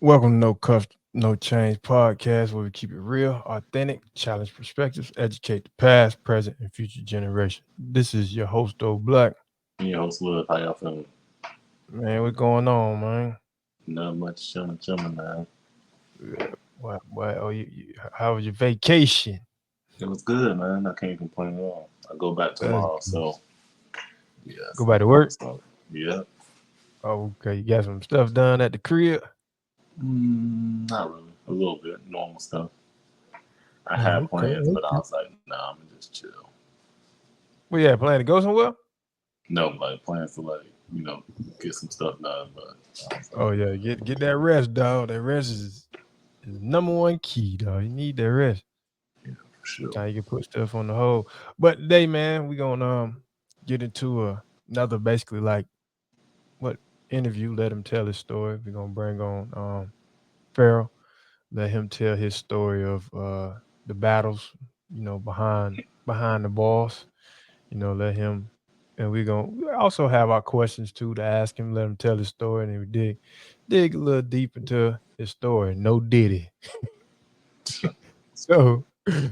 Welcome to No Cuff, No Change podcast, where we keep it real, authentic, challenge perspectives, educate the past, present, and future generation. This is your host, O Black. And your host, Love. How y'all feeling? Man, what's going on, man? Not much chilling, man. How was your vacation? It was good, man. I can't complain at all. I go back That's tomorrow, good. so yeah, Go it's back to looking forward work? to something. Yeah. Oh, okay. You got some stuff done at the crib? Not really. A little bit. Normal stuff. I Oh, had okay, plans, but I okay. was like, nah, I'm gonna just chill. Well, yeah, plan to go somewhere? No, like plans to get some stuff done, but I was like, Oh, yeah, get that rest, dog. That rest is the number one key, dog. You need that rest. yeah, for sure. Sometimes you can put stuff on the hold. But today, man, we're gonna get into another basically like what interview, let him tell his story. We're gonna bring on Farrell, let him tell his story of the battles, behind the boss, let him and we also have our questions too to ask him, let him tell his story, and then we dig a little deep into his story. No Diddy. So,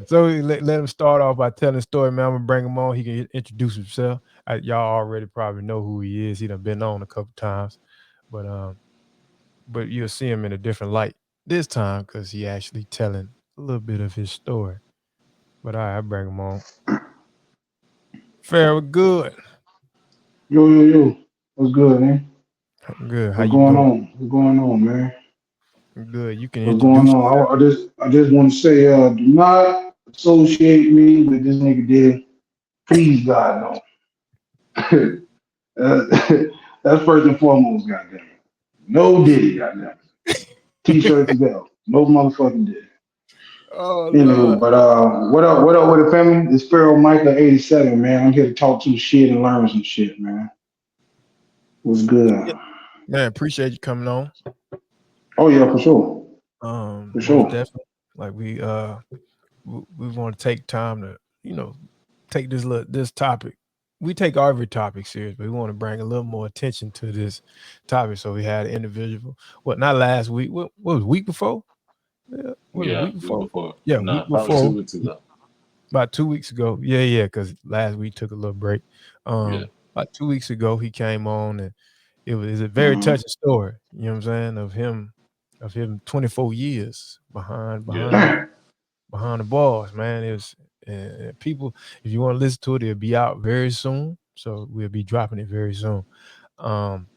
so let him start off by telling the story, man. I'm gonna bring him on. He can introduce himself. Y'all already probably know who he is. He done been on a couple times, but but you'll see him in a different light this time because he actually telling a little bit of his story. But all right, I bring him on. Fair, good, Yo. What's good, man? good. How What's you going doing? on? What's going on, man? Good. You can What's going introduce yourself. on? I just want to say, do not associate me with this nigga Diddy. Please, God, no. uh, that's first and foremost, goddamn it. No Diddy, goddamn it. T-shirts as well. No motherfucking Diddy. Oh Anywho, Lord. but what up? What up with the family? It's Pharaoh Micah 87, man. I'm here to talk some shit and learn some shit, man. What's good? Yeah, man, appreciate you coming on. Oh yeah, for sure, for Most sure. definitely. Like we want to take time to take this topic. We take every topic serious, but we want to bring a little more attention to this topic. So we had an individual. What? Not last week. What was week before? Yeah, what was Yeah, week week before? before. Yeah, Nah, week probably two before. weeks ago. About 2 weeks ago. Yeah. Because last week took a little break. Yeah. About 2 weeks ago he came on, and it's a very Mm-hmm. touching story. You know what I'm saying? Of him 24 years behind Yeah. behind behind the bars, man. It was people. If you want to listen to it, it'll be out very soon. So we'll be dropping it very soon. Um,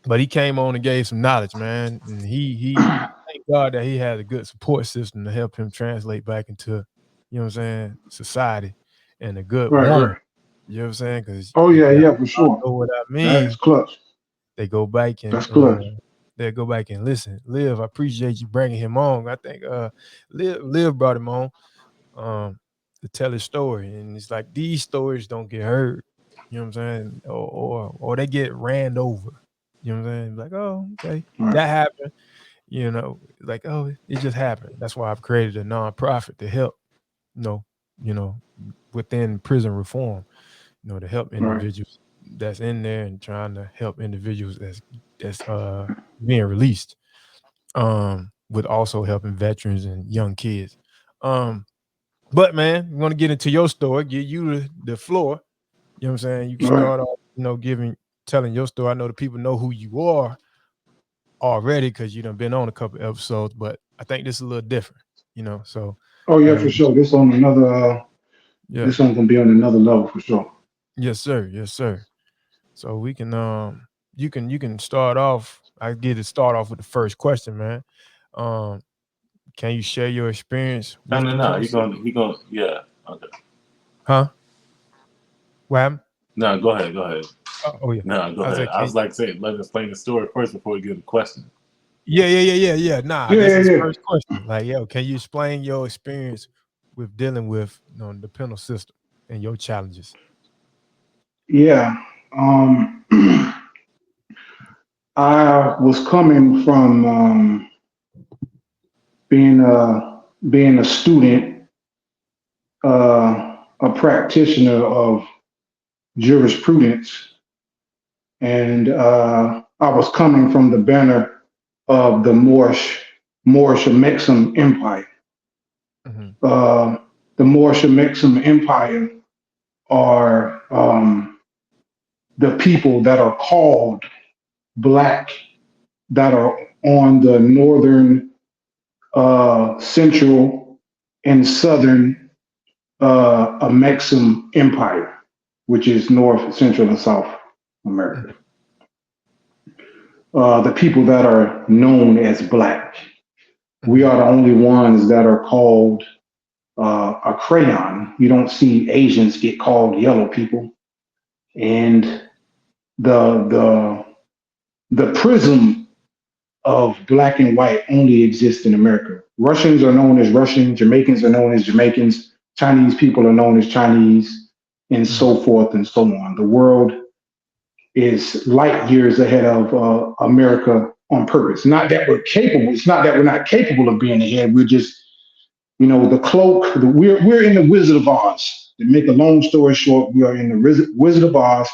but he came on and gave some knowledge, man, and he thank God that he had a good support system to help him translate back into, you know what I'm saying, society, and a good Right, woman. right. You know what I'm saying? Because Oh if yeah, y'all yeah, for sure. know what I That's mean, clutch. they go back and That's clutch. they go back and listen. Liv, I appreciate you bringing him on. I think Liv brought him on um, to tell his story, and it's like these stories don't get heard. You know what I'm saying? Or they get ran over. You know what I'm saying? Like, oh, okay, Right, that happened. Like, oh, it just happened. That's why I've created a nonprofit to help. You know, you know, within prison reform. To help right, individuals that's in there and trying to help individuals that's being released. With also helping veterans and young kids. Um, but man, we want to get into your story, give you the floor. You know what I'm saying? You can right. start off, telling your story. I know the people know who you are already because you done been on a couple episodes, but I think this is a little different, So Oh yeah, for um sure. This on another. yeah. This one's gonna be on another level for sure. Yes, sir. Yes, sir. So we can you can start off. I get to start off with the first question, man. Um, can you share your experience No, with no, the no. penal system? He gonna. Yeah. Okay. Huh? What happened? No, go ahead. Go ahead. Oh yeah. No, go I was ahead. like, I was like saying, let us explain the story first before we get the question. yeah. Nah, Yeah, that's yeah, his yeah. first question. Like, yo, can you explain your experience with dealing with the penal system and your challenges? Yeah. Um, I was coming from being a student, a practitioner of jurisprudence, and I was coming from the banner of the Moorish or Mexican Empire. Mhm. Uh, the Moorish or Mexican Empire are the people that are called black that are on the northern, central, and southern Mexican Empire, which is North, Central, and South America. Mhm. The people that are known as black. We Mhm. are the only ones that are called a crayon. You don't see Asians get called yellow people, and the the the prism of black and white only exists in America. Russians are known as Russians, Jamaicans are known as Jamaicans, Chinese people are known as Chinese, and Mhm. so forth and so on. The world is light years ahead of America on purpose. Not that we're capable. It's not that we're not capable of being ahead. We're just, the cloak. We're in the Wizard of Oz. To make a long story short, we are in the Wizard of Oz,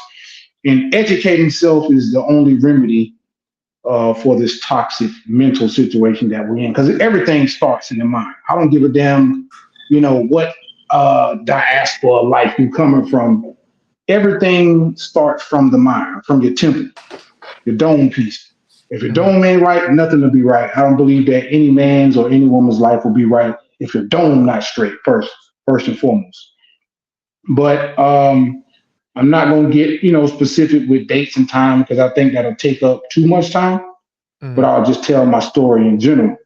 and educating self is the only remedy for this toxic mental situation that we're in. Because everything starts in the mind. I don't give a damn, what diaspora life you're coming from. Everything starts from the mind, from your temple, your dome piece. If your Mhm. dome ain't right, nothing will be right. I don't believe that any man's or any woman's life will be right if your dome not straight first and foremost. But I'm not going to get specific with dates and time because I think that'll take up too much time. But Mhm. I'll just tell my story in general.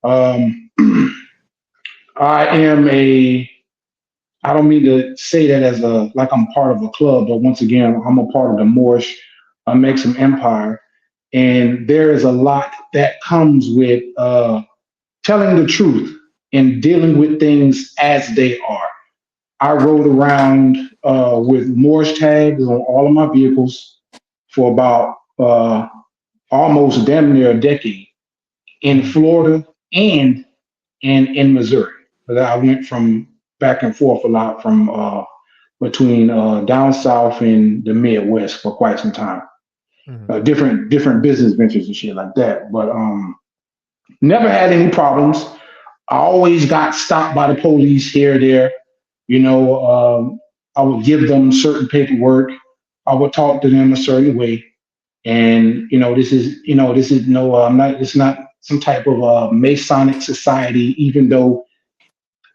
Um, I am a. I don't mean to say that as like I'm part of a club, but once again, I'm a part of the Moorish Mexican Empire, and there is a lot that comes with telling the truth and dealing with things as they are. I rode around with Moorish tags on all of my vehicles for about almost damn near a decade in Mhm. Florida and in Missouri. But I went from back and forth a lot from between down south and the Midwest for quite some time. Mhm. Different business ventures and shit like that. But never had any problems. I always got stopped by the police here or there. You know, I would give them certain paperwork. I would talk to them a certain way. And this is no, not it's not some type of Masonic society, even though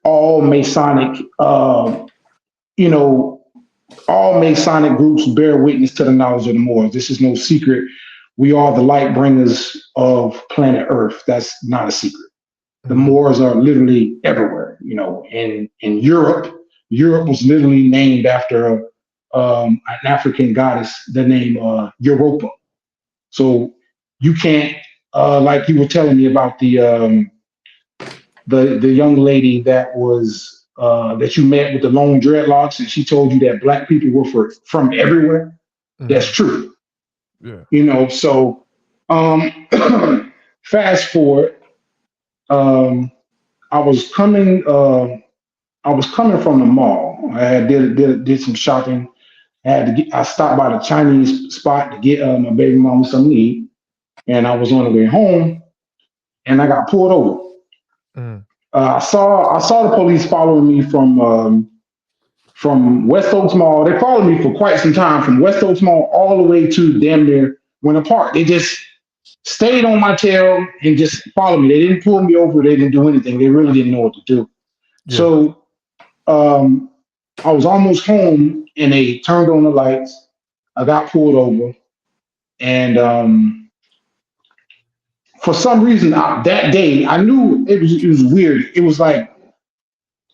all Masonic, you know, all Masonic groups bear witness to the knowledge of the Moors. This is no secret. We are the light bringers of planet Earth. That's not a secret. The Mhm. Moors are literally everywhere. In Europe, Europe was literally named after an African goddess, the name Europa. So you can't, like you were telling me about the young lady that was that you met with the long dreadlocks, and she told you that black people were from everywhere. That's Mhm. true. Yeah. So um, fast forward, um, I was coming. I was coming from the mall. I had did some shopping. I stopped by the Chinese spot to get my baby mama something to eat, and I was on the way home, and I got pulled over. Mhm. I saw the police following me from West Oaks Mall. They followed me for quite some time from West Oaks Mall all the way to damn near Winter Park. They just stayed on my tail and just followed me. They didn't pull me over. They didn't do anything. They really didn't know what to do. Yeah. So um, I was almost home and they turned on the lights. I got pulled over, and for some reason that day I knew it was weird. It was like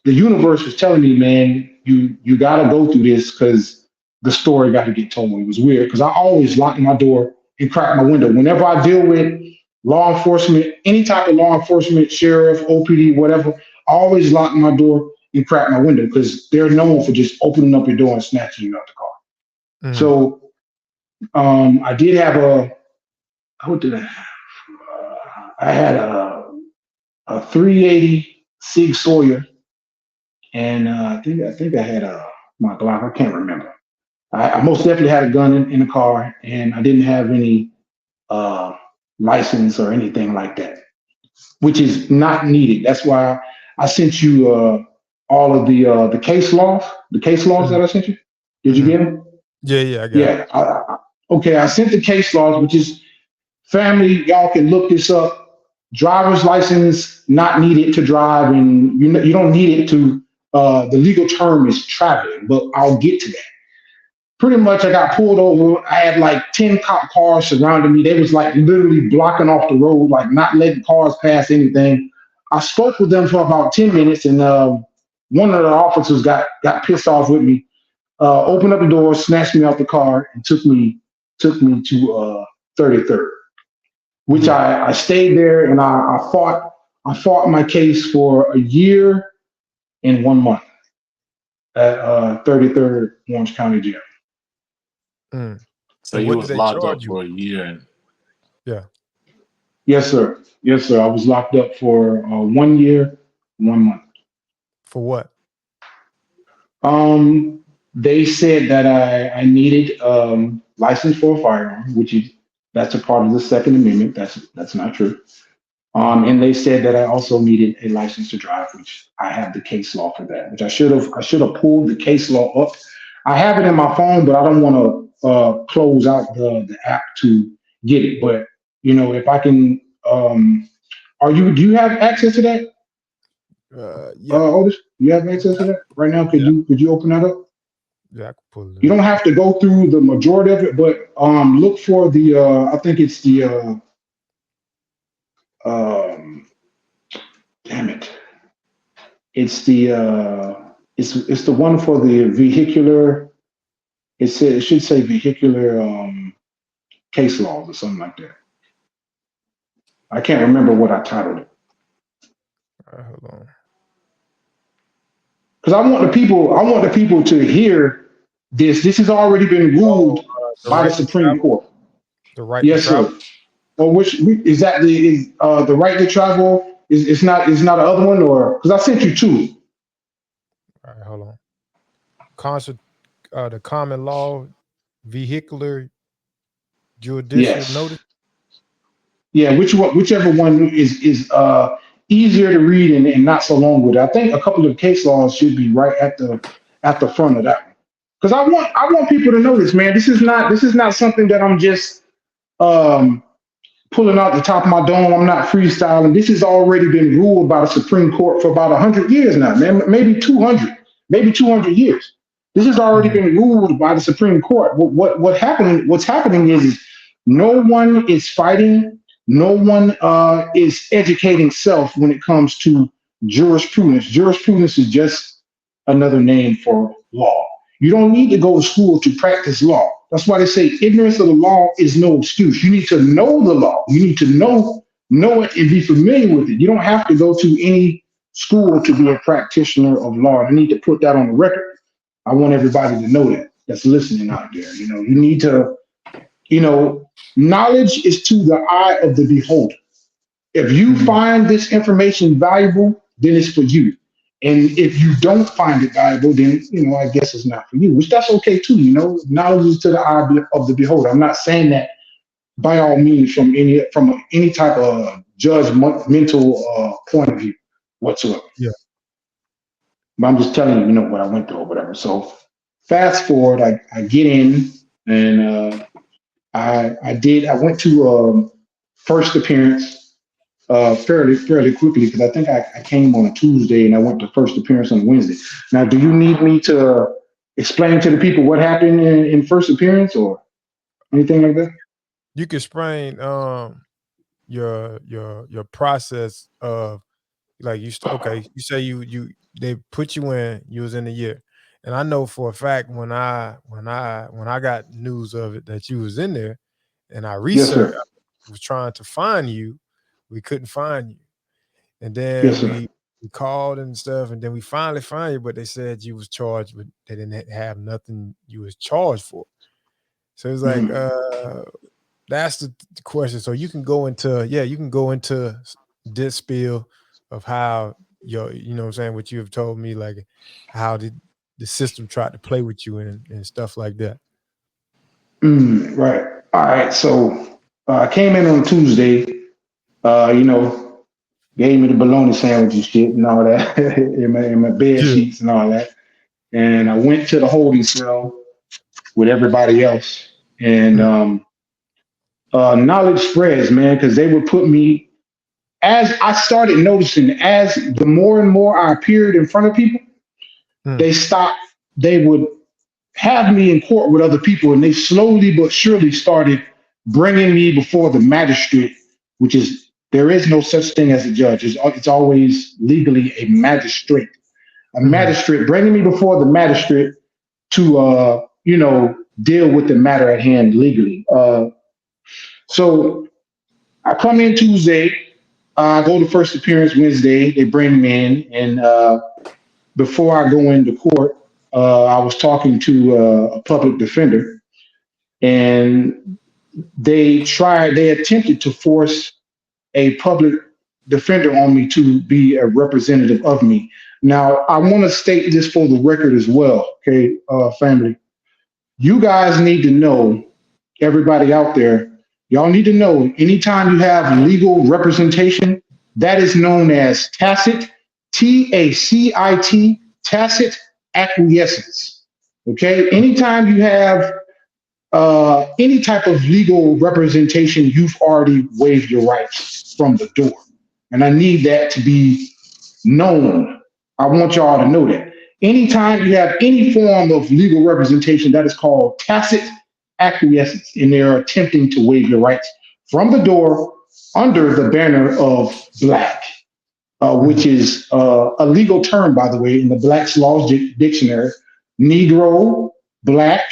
the universe was telling me, man, you got to go through this because the story got to get told. It was weird because I always lock my door and crack my window whenever I deal with law enforcement, any type of law enforcement, sheriff, OPD, whatever. I always lock my door and crack my window because they're known for just opening up your door and snatching you out the car. Mhm. So I did have what did I have? I had a 380 Sig Sawyer, and I think I had my Glock. I can't remember. I most definitely had a gun in the car, and I didn't have any uh, license or anything like that, which is not needed. That's why I sent you all of the case laws, Mm-hmm. that I sent you. Did you Mm-hmm. get them? Yeah, I got it. Yeah. Okay, I sent the case laws, which is family. Y'all can look this up. Driver's license not needed to drive, and you don't need it to. The legal term is traveling, but I'll get to that. Pretty much, I got pulled over. I had like 10 cop cars surrounding me. They was like literally blocking off the road, like not letting cars pass anything. I spoke with them for about 10 minutes, and one of the officers got pissed off with me. Opened up the door, snatched me out the car, and took me to 33rd, which Mm-hmm. I stayed there, and I fought my case for a year and 1 month at 33rd Orange County Jail. Mm. So And you what did was they locked charge up you? for a year, and Yeah, Yes, sir. Yes, sir. I was locked up for 1 year, 1 month. for what? They said that I needed license for a firearm, that's a part of the Second Amendment. That's not true. Mm-hmm. And they said that I also needed a license to drive, which I have the case law for that, which I should have pulled the case law up. I have it in my phone, but I don't want to close out the app to get it. But if I can, do you have access to that, Yeah, Otis? Do you have access to that right now? Could yeah, you open that up? yeah. I could pull it You up. don't have to go through the majority of it, but look for the I think it's the um, damn it. It's the one for the vehicular. It should say vehicular case laws or something like that. I can't remember what I titled it All right, hold on. because I want the people to hear this. This has already been Oh, ruled the by the right to Supreme travel. Court. The right to Yes, travel. sir. Or which is that the right to travel? It's not the other one, or because I sent you two. All right, hold on. Concert, the common law, vehicular judicial Yes. notice. Yeah, whichever one is easier to read and not so long with it. I think a couple of case laws should be right at the front of that one. Because I want people to know this, man. This is not something that I'm just um, pulling out the top of my dome. I'm not freestyling. This has already been ruled by the Supreme Court for about 100 years now, man. Maybe 200 years. This has already Mm-hmm. been ruled by the Supreme Court. What's happening is no one is fighting. No one is educating self when it comes to jurisprudence. Jurisprudence is just another name for law. You don't need to go to school to practice law. That's why they say ignorance of the law is no excuse. You need to know the law. You need to know it and be familiar with it. You don't have to go to any school to be a practitioner of law. I need to put that on the record. I want everybody to know that that's listening out there. You need to, you know, knowledge is to the eye of the beholder. If you Mm-hmm. find this information valuable, then it's for you. And if you don't find it valuable, then I guess it's not for you, which that's okay too. Knowledge is to the eye of the beholder. I'm not saying that by all means from any type of judgmental point of view whatsoever. Yeah. But I'm just telling you, what I went through or whatever. So fast forward, I get in and I went to first appearance fairly quickly because I think I came on a Tuesday and I went to first appearance on Wednesday. Now, do you need me to explain to the people what happened in first appearance or anything like that? You can explain your process of like okay, you say you they put you in, you was in the year. And I know for a fact when I got news of it that you was in there and I Yes, researched, sir. I was trying to find you, we couldn't find you. And Yes, then sir. we called and stuff, and then we finally found you, but they said you was charged with they didn't have nothing you was charged for. So it's like Mhm. that's the question. So you can go into this spiel of how what I'm saying, what you have told me, like how did the system try to play with you and stuff like that. Right. All right. So I came in on Tuesday. You know, gave me the bologna sandwich and shit and all that, in my bed Yeah. sheets and all that. And I went to the holding cell with everybody else. And Mm, knowledge spreads, man, because they would put me, as I started noticing, as the more and more I appeared in front of people, mm, they stopped. They would have me in court with other people, and they slowly but surely started bringing me before the magistrate, which is, there is no such thing as a judge. It's always legally a magistrate. A mhm, magistrate bringing me before the magistrate to, deal with the matter at hand legally. So I come in Tuesday. I go to first appearance Wednesday. They bring me in, and before I go into court, I was talking to a public defender, and they attempted to force a public defender on me to be a representative of me. Now, I want to state this for the record as well, okay, family. You guys need to know, everybody out there, y'all need to know, anytime you have legal representation, that is known as tacit, TACIT, tacit acquiescence. Okay, anytime you have any type of legal representation, you've already waived your rights from the door. And I need that to be known. I want y'all to know that. Anytime you have any form of legal representation, that is called tacit acquiescence, and they're attempting to waive your rights from the door under the banner of black, which mhm. is a legal term, by the way, in the Black's Laws Dictionary. Negro, black,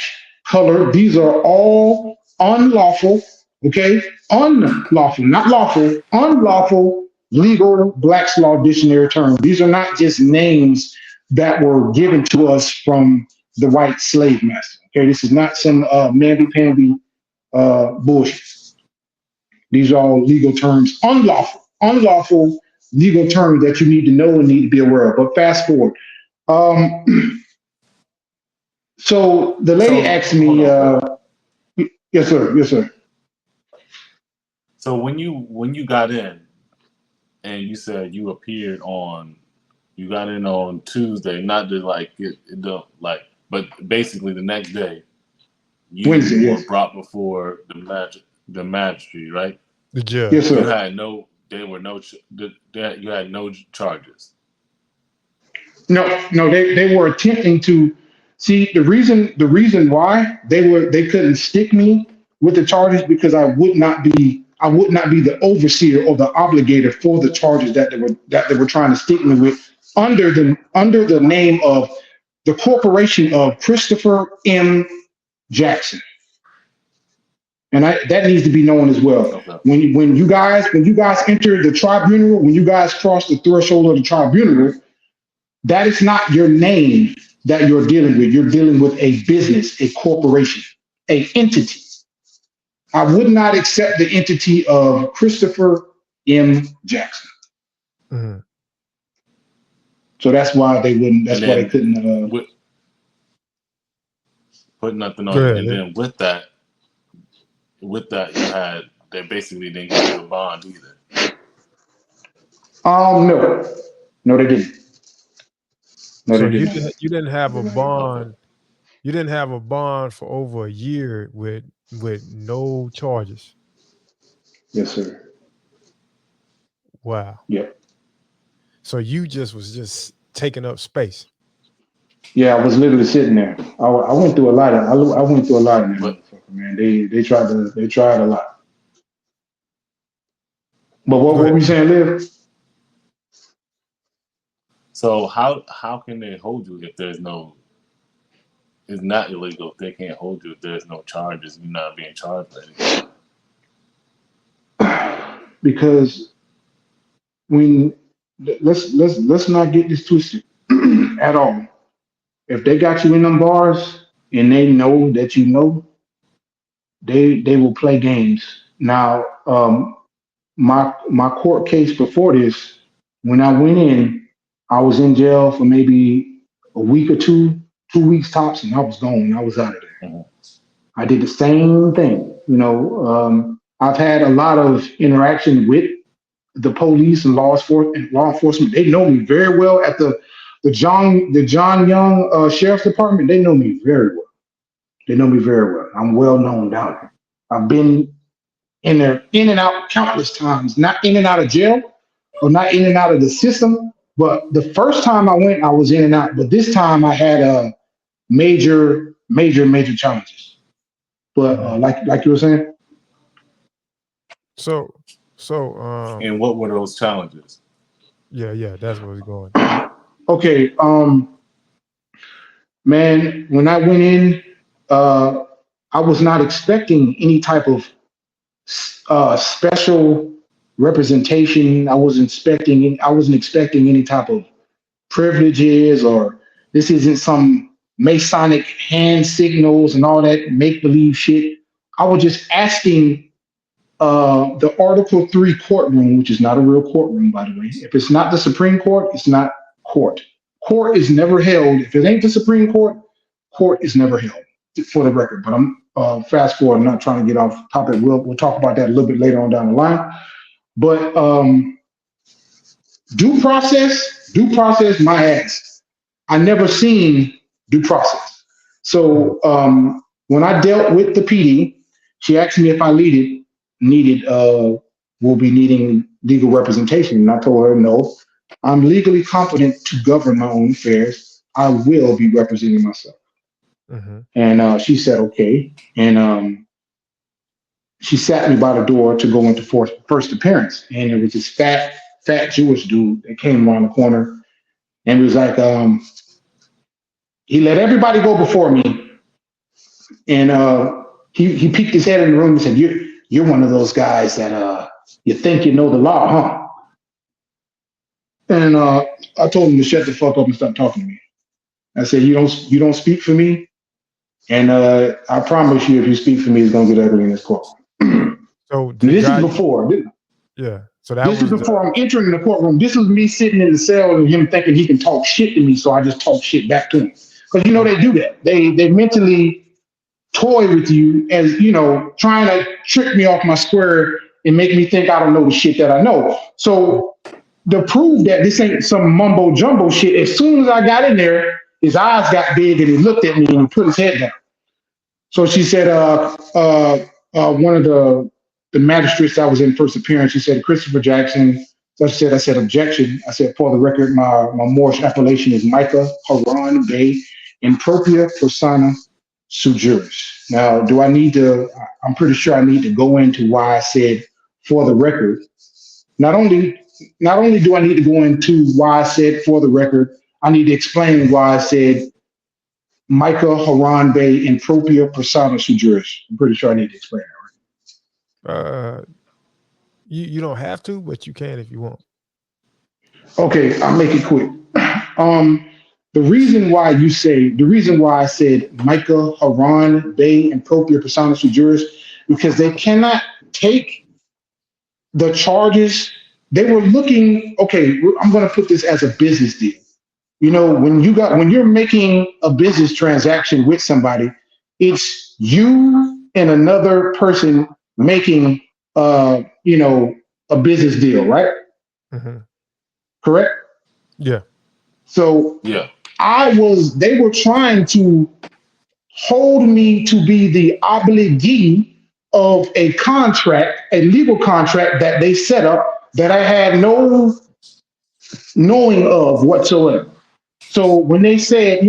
color, these are all unlawful, okay? Unlawful, not lawful, unlawful legal Black's Law Dictionary terms. These are not just names that were given to us from the white slave master, okay? This is not some mamby-pamby bullshit. These are all legal terms, unlawful legal terms that you need to know and need to be aware of. But fast forward. Um, so the lady So asked hold me, on, bro. yes, sir, yes, sir. So when you got in and you said you appeared on, you got in on Tuesday, not to like like, but basically the next day Wednesday, you were yes. brought before the magistrate, right? The Yes, judge. You sir. had no, there were no, you had no charges. No, they were attempting to see the reason why they couldn't stick me with the charges, because I would not be the overseer or the obligator for the charges that they were trying to stick me with under the name of the corporation of Christopher M. Jackson. And that needs to be known as well. Okay. When you guys enter the tribunal, when you guys cross the threshold of the tribunal, that is not your name that you're dealing with. You're dealing with a business, a corporation, a entity. I would not accept the entity of Christopher M. Jackson. Mhm. So that's why they wouldn't. And That's why they then couldn't. with, put nothing Go on you. ahead. And Yeah. then with that you had, they basically didn't give you a bond either. No, no, they didn't. No, So they you didn't. didn't have a Okay. bond. You didn't have a bond for over a year with no charges. Yes, sir. Wow. Yep. So you just taking up space. Yeah, I was literally sitting there. I went through a lot of. I went through a lot in that But motherfucker, man. They tried a lot. But what Go were ahead. we saying, Liv? so how can they hold you if there's no, it's not illegal if they can't hold you if there's no charges, you're not being charged for anything. Because when let's not get this twisted at all. If they got you in them bars and they know that you know, they will play games. Now, my court case before this, when I went in, I was in jail for maybe a week or two, 2 weeks tops, and I was gone. I was out of there. Mhm. I did the same thing. I've had a lot of interaction with the police and law enforcement. They know me very well at the John Young Sheriff's Department. They know me very well. They know me very well. I'm well known down there. I've been in there, in and out countless times. Not in and out of jail, or not in and out of the system. But the first time I went, I was in and out. But this time I had major challenges. But like you were saying. So And what were those challenges? yeah, that's where we're going. Okay, man, when I went in, I was not expecting any type of special representation. I wasn't expecting any type of privileges, or this isn't some Masonic hand signals and all that make believe shit. I was just asking the Article 3 courtroom, which is not a real courtroom, by the way. If it's not the Supreme Court, it's not court. Court is never held. If it ain't the Supreme Court, court is never held, for the record. But I'm fast forward. I'm not trying to get off topic. We'll talk about that a little bit later on down the line. But due process, my ass. I never seen due process. So when I dealt with the PD, she asked me if I will be needing legal representation. And I told her, no, I'm legally competent to govern my own affairs. I will be representing myself. Mm-hmm. And she said, okay. And she sat me by the door to go into first appearance. And there was this fat Jewish dude that came around the corner and was like, he let everybody go before me. And he peeked his head in the room and said, you're one of those guys that you think you know the law, huh? And I told him to shut the fuck up and stop talking to me. I said, you don't speak for me. And I promise you, if you speak for me, it's gonna get ugly in this court. So this is before. Yeah. So this is before I'm entering the courtroom. This was me sitting in the cell and him thinking he can talk shit to me, so I just talk shit back to him. Because you know they do that. They mentally toy with you, as trying to trick me off my square and make me think I don't know the shit that I know. So to prove that this ain't some mumbo jumbo shit, as soon as I got in there, his eyes got big and he looked at me and he put his head down. So she said, one of the magistrates that was in first appearance, she said, Christopher Jackson. So I said, objection. I said, for the record, my Moorish appellation is Micah Haran Bey, impropria persona sui juris. Now, I'm pretty sure I need to go into why I said for the record. Not only do I need to go into why I said for the record, I need to explain why I said Micah Haran Bey, impropria persona sui juris. I'm pretty sure I need to explain that. You don't have to, but you can if you want. Okay, I'll make it quick. The reason why I said Micah Haran Bey, impropria persona sui juris, because they cannot take the charges. They were looking, okay, I'm going to put this as a business deal. When you're making a business transaction with somebody, it's you and another person making, a business deal, right? Mm-hmm. Correct? Yeah. So yeah, they were trying to hold me to be the obligee of a legal contract that they set up that I had no knowing of whatsoever. So when they said,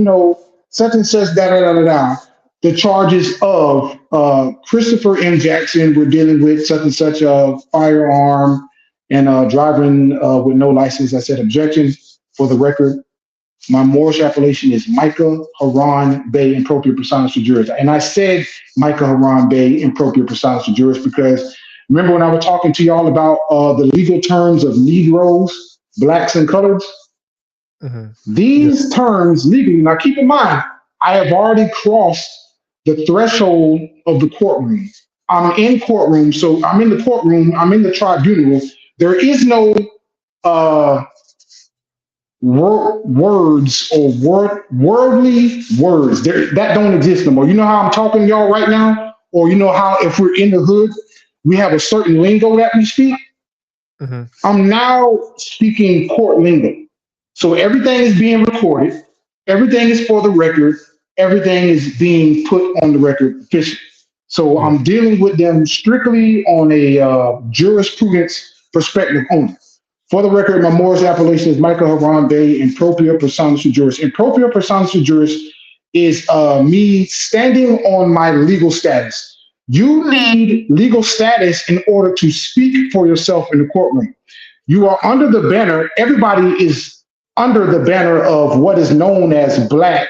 such and such, the charges of Christopher M. Jackson, we're dealing with such and such a firearm and driving with no license. I said, objection. For the record, my Moorish appellation is Micah Haran Bey, impropria persona sui juris. And I said Micah Haran Bey, impropria persona sui juris, because remember when I was talking to y'all about the legal terms of Negroes, blacks, and coloreds? Mm-hmm. These terms legally, now keep in mind, I have already crossed the threshold of the courtroom. I'm in courtroom, so I'm in the courtroom, I'm in the tribunal. There is no words or worldly words. That don't exist no more. You know how I'm talking to y'all right now? Or how if we're in the hood, we have a certain lingo that we speak. Mm-hmm. I'm now speaking court lingo. So everything is being recorded. Everything is for the record. Everything is being put on the record officially. So Yeah. I'm dealing with them strictly on a jurisprudence perspective only. For the record, my Morris appellation is Micah Haran Bey, impropria personalis juris. Impropria personalis juris is me standing on my legal status. You need legal status in order to speak for yourself in the courtroom. You are under the banner, everybody is under the banner of what is known as black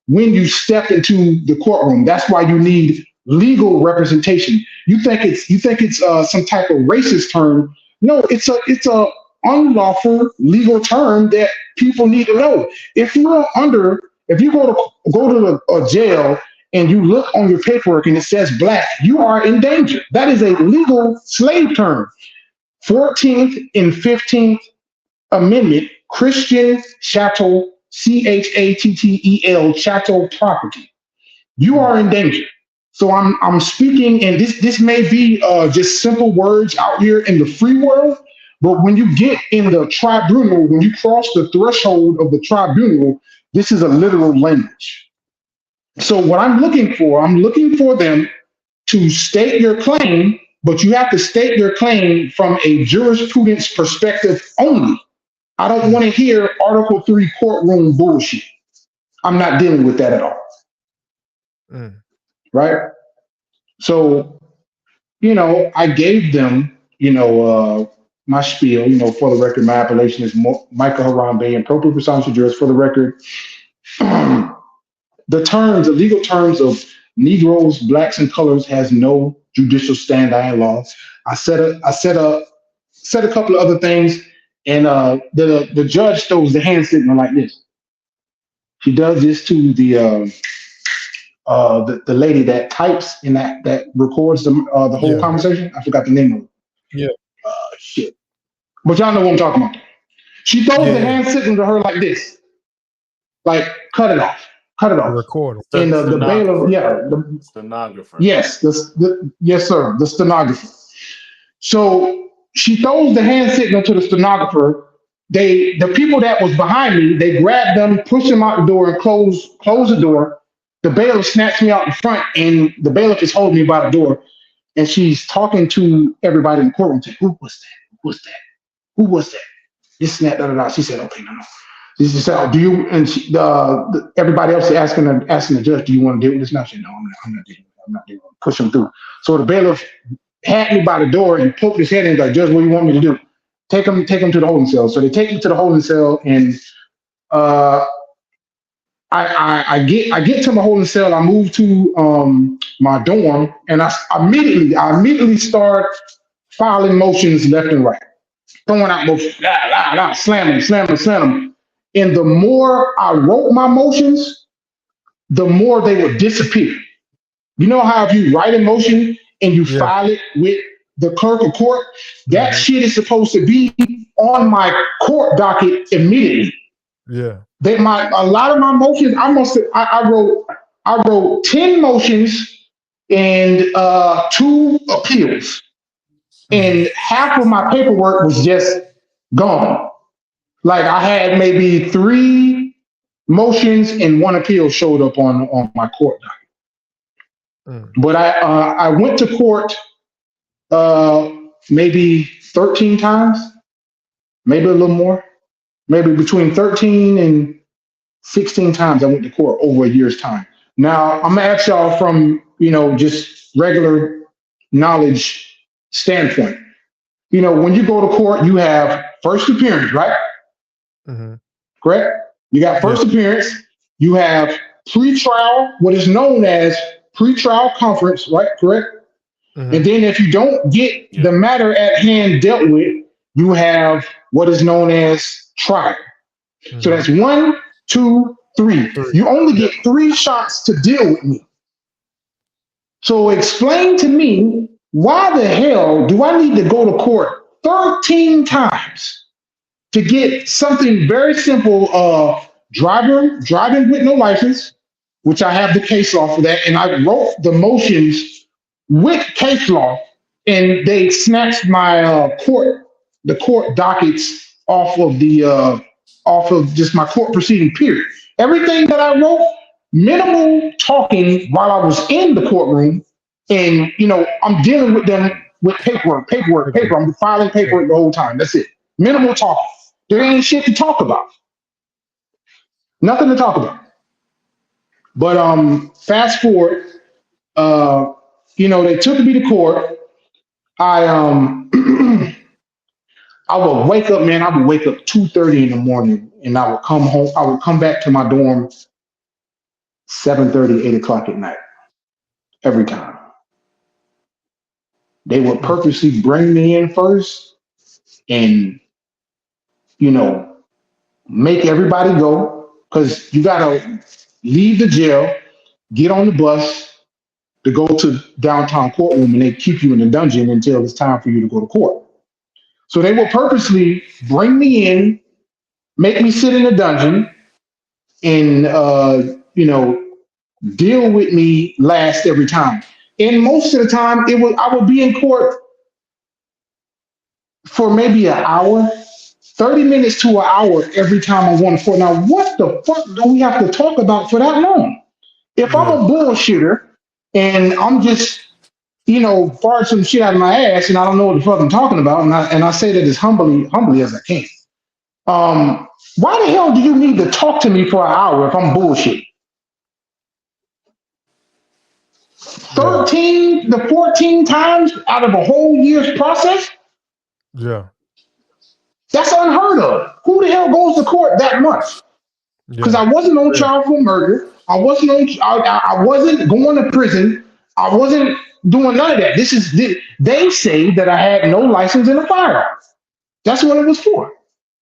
when you step into the courtroom. That's why you need legal representation. You think it's some type of racist term. No, it's a unlawful legal term that people need to know. If you go to a jail and you look on your paperwork and it says black, you are in danger. That is a legal slave term. 14th and 15th Amendment, Christian chattel, chattel, chattel property. You are in danger. So I'm speaking, and this may be just simple words out here in the free world, but when you get in the tribunal, when you cross the threshold of the tribunal, this is a literal language. So what I'm looking for them to state your claim, but you have to state your claim from a jurisprudence perspective only. I don't want to hear Article 3 courtroom bullshit. I'm not dealing with that at all. Mm. Right? So, I gave them, my spiel, for the record, my appellation is Micah Haran Bey, and propria personalis juris. For the record, the legal terms of Negroes, blacks, and colors has no judicial stand-by in law. I said a couple of other things, and the judge throws the hand signal like this. She does this to the lady that types and that records the whole Yeah. conversation. I forgot the name of it. Yeah. Shit. But y'all know what I'm talking about. She throws the Yeah. hand signal to her like this. Like, cut it off. Cut it The off. recorder. And the bailiff, Stenographer. yes, yes, sir, the stenographer. So she throws the hand signal to the stenographer. The people that was behind me, they grabbed them, pushed them out the door, and close the door. The bailiff snatched me out in front, and the bailiff is holding me by the door, and she's talking to everybody in the courtroom. Saying, "Who was that? Who was that? Who was that?" This and that, da da da. She said, "Okay, no." She said, "Oh, do you?" And everybody else is asking the judge, "Do you want to deal with this?" Now she said, "No, I'm not dealing with it. I'm not dealing with it." Push him through. So the bailiff had me by the door and poked his head in, like, "Judge, what do you want me to do?" Take him to the holding cell. So they take me to the holding cell, and I get to my holding cell. I move to my dorm, and I immediately start filing motions left and right, throwing out motions, slamming. And the more I wrote my motions, the more they would disappear. You know how if you write a motion and you Yeah. file it with the clerk of court, that shit is supposed to be on my court docket immediately. Yeah. A lot of my motions, I wrote 10 motions and 2 appeals, and half of my paperwork was just gone. Like I had maybe 3 motions and 1 appeal showed up on my court docket. But I went to court maybe 13 times, maybe a little more, maybe between 13 and 16 times I went to court over a year's time. Now I'm gonna ask y'all from just regular knowledge standpoint. When you go to court, you have first appearance, right? Mm-hmm. Correct? You got first appearance. You have pre-trial, what is known as pre-trial conference, right? Correct? Mm-hmm. And then if you don't get the matter at hand dealt with, you have what is known as trial. Mm-hmm. So that's 1, 2, 3. You only get 3 shots to deal with me. So explain to me, why the hell do I need to go to court 13 times to get something very simple, driving with no license, which I have the case law for that, and I wrote the motions with case law, and they snatched my the court dockets off of just my court proceeding period. Everything that I wrote, minimal talking while I was in the courtroom, and I'm dealing with them with paper. I'm filing paperwork the whole time. That's it. Minimal talking. There ain't shit to talk about. Nothing to talk about. But fast forward, they took me to court. I I would wake up, man. I would wake up 2:30 in the morning, and I would come home. I would come back to my dorm 7:30, 8 o'clock at night every time. They would purposely bring me in first, and make everybody go because you gotta leave the jail, get on the bus to go to downtown courtroom, and they keep you in the dungeon until it's time for you to go to court. So they will purposely bring me in, make me sit in the dungeon, and deal with me last every time. And most of the time, I would be in court for maybe an hour, 30 minutes to an hour every time I won court. Now, what the fuck do we have to talk about for that long? If I'm a bullshitter and I'm just fart some shit out of my ass and I don't know what the fuck I'm talking about, and I say that as humbly as I can. Why the hell do you need to talk to me for an hour if I'm bullshit? 13 to 14 times out of a whole year's process? Yeah. That's unheard of. Who the hell goes to court that much? Because I wasn't on trial for murder. I wasn't going to prison. I wasn't doing none of that. They say that I had no license in a firearm. That's what it was for.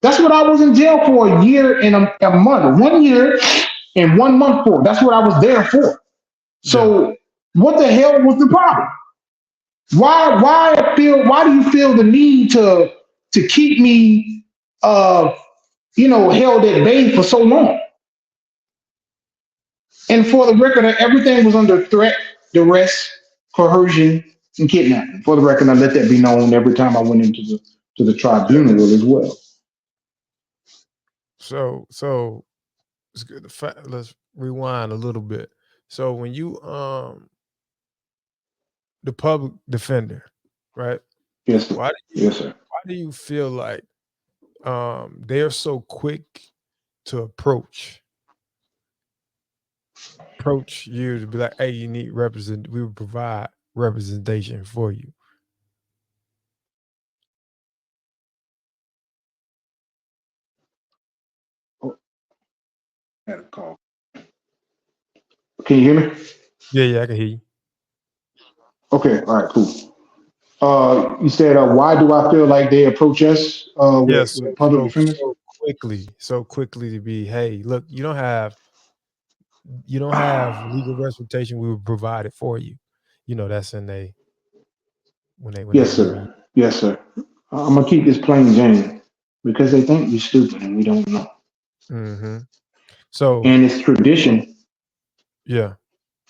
That's what I was in jail for a year and a month. 1 year and 1 month for. That's what I was there for. So what the hell was the problem? Why do you feel the need to keep me held at bay for so long? And for the record, everything was under threat, duress, coercion, and kidnapping. For the record, I let that be known every time I went into the tribunal as well. So it's good. Let's rewind a little bit. So when you the public defender, right? Yes, sir. Yes, sir. Why do you feel like they're so quick to approach you to be like, hey, you need we will provide representation for you? I had a call. Can you hear me? Yeah, I can hear you. Okay, all right, cool. You said, why do I feel like they approach us with public defenders? So quickly to be, hey, look, you don't have legal representation. We will provide it for you. That's in when Yes, sir. Yes, sir. I'm gonna keep this plain Jane because they think we're stupid and we don't know. Mm-hmm. So and it's tradition. Yeah.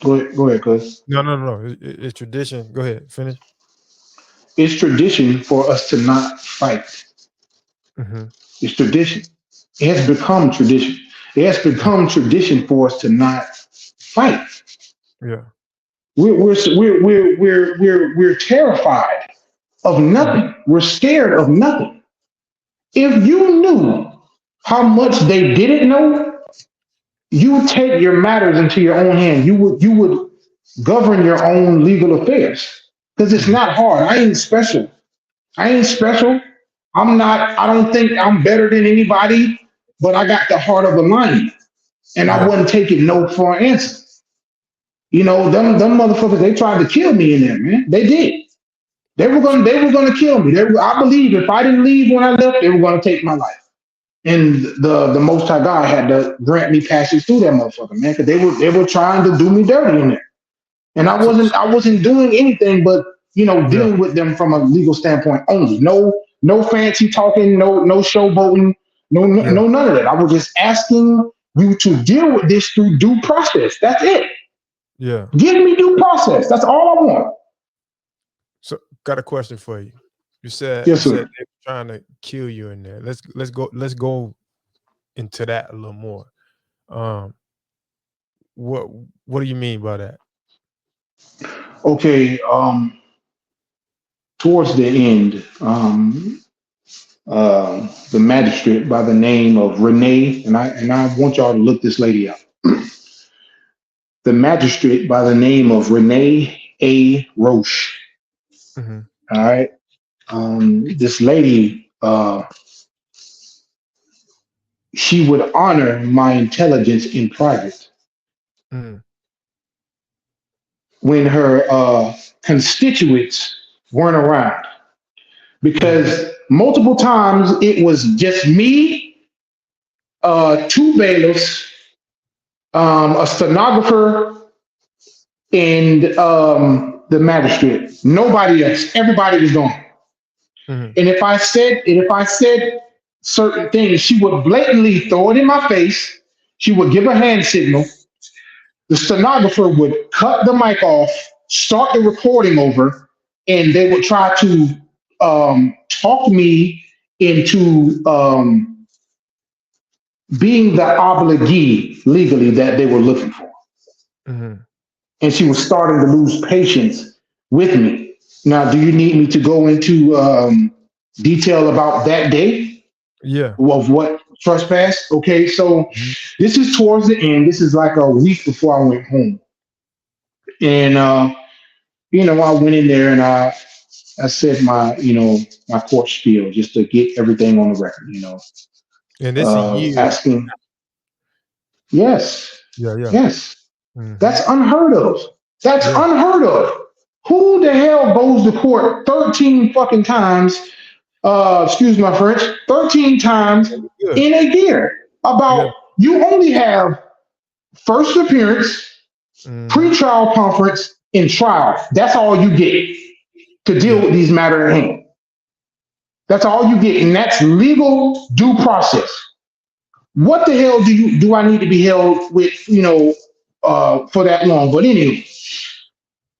Go ahead, cuz. No. It's tradition. Go ahead, finish. It's tradition for us to not fight. Mm-hmm. It's tradition. It has become tradition. It has become tradition for us to not fight. Yeah. We're terrified of nothing. We're scared of nothing. If you knew how much they didn't know, you would take your matters into your own hand. You would govern your own legal affairs. Because it's not hard. I ain't special. I don't think I'm better than anybody, but I got the heart of a lion. And I wasn't taking no for an answer. Them motherfuckers, they tried to kill me in there, man. They did. They were gonna kill me. I believe if I didn't leave when I left, they were gonna take my life. And the Most High God had to grant me passage through that motherfucker, man, because they were trying to do me dirty in there. And I wasn't doing anything but dealing with them from a legal standpoint only. No fancy talking, no showboating, no none of that. I was just asking you to deal with this through due process. That's it. Yeah. Give me due process. That's all I want. So got a question for you. You Yes, said sir. they were trying to kill you in there. Let's go into that a little more. Um, what what do you mean by that? Okay. Towards the end, the magistrate by the name of Renee, and I want y'all to look this lady up. The magistrate by the name of Renee A. Roche. Mm-hmm. All right. This lady, she would honor my intelligence in private Mm-hmm. when her constituents weren't around, Mm-hmm. because multiple times it was just me, two bailiffs, a stenographer, and the magistrate. Nobody else. Everybody was gone. Mm-hmm. And if I said certain things, she would blatantly throw it in my face. She would give a hand signal. The stenographer would cut the mic off, start the recording over, and they would try to talk me into being the obligee legally that they were looking for. Mm-hmm. And she was starting to lose patience with me. Now, do you need me to go into detail about that day Yeah. of what trespass? Okay, so Mhm. this is towards the end. This is like a week before I went home, and I went in there and I said my court spiel just to get everything on the record. And it's a year. Asking, yes, Yeah, yeah. yes. Mm-hmm. That's unheard of. That's Yeah. unheard of. Who the hell goes to court 13 fucking times? Excuse my French, 13 times Yeah, we good. in a year. Yeah. About you only have first appearance, Mm-hmm. pre-trial conference, and trial. That's all you get to deal Yeah. with these matters at hand. That's all you get, and that's legal due process. What the hell do I need to be held with? For that long? But anyway,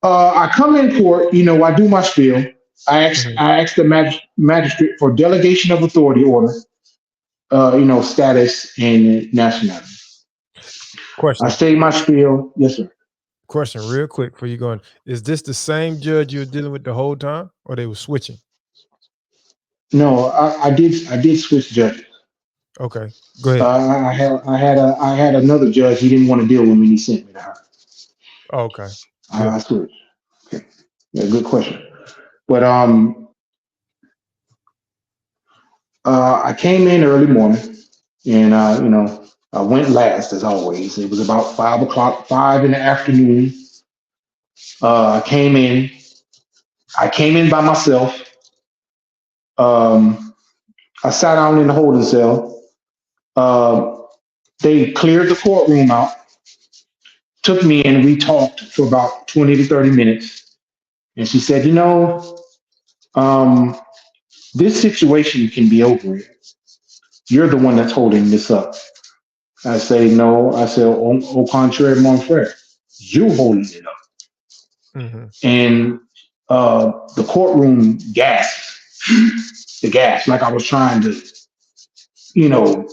I come in court. I do my spiel. Mm-hmm. I ask the magistrate for delegation of authority order. Status and nationality. I Question. say my spiel. Yes, sir. Question, real quick before you going. Is this the same judge you were dealing with the whole time, or they were switching? No, I did switch judges. Okay, go ahead. I had another judge. He didn't want to deal with me. He sent me to her. Oh, okay, I good. switched. Okay. Yeah, good question. But I came in early morning, and I went last as always. It was about 5 o'clock, 5 in the afternoon. I came in. I came in by myself. Um, I sat down in the holding cell. Uh, they cleared the courtroom out, took me in. We talked for about 20 to 30 minutes. And she said, um, this situation can be over with. You're the one that's holding this up. I say, no. I said, au contraire, mon frère. You holding it up. Mm-hmm. And the courtroom gasped. The gasp, like I was trying to, you know,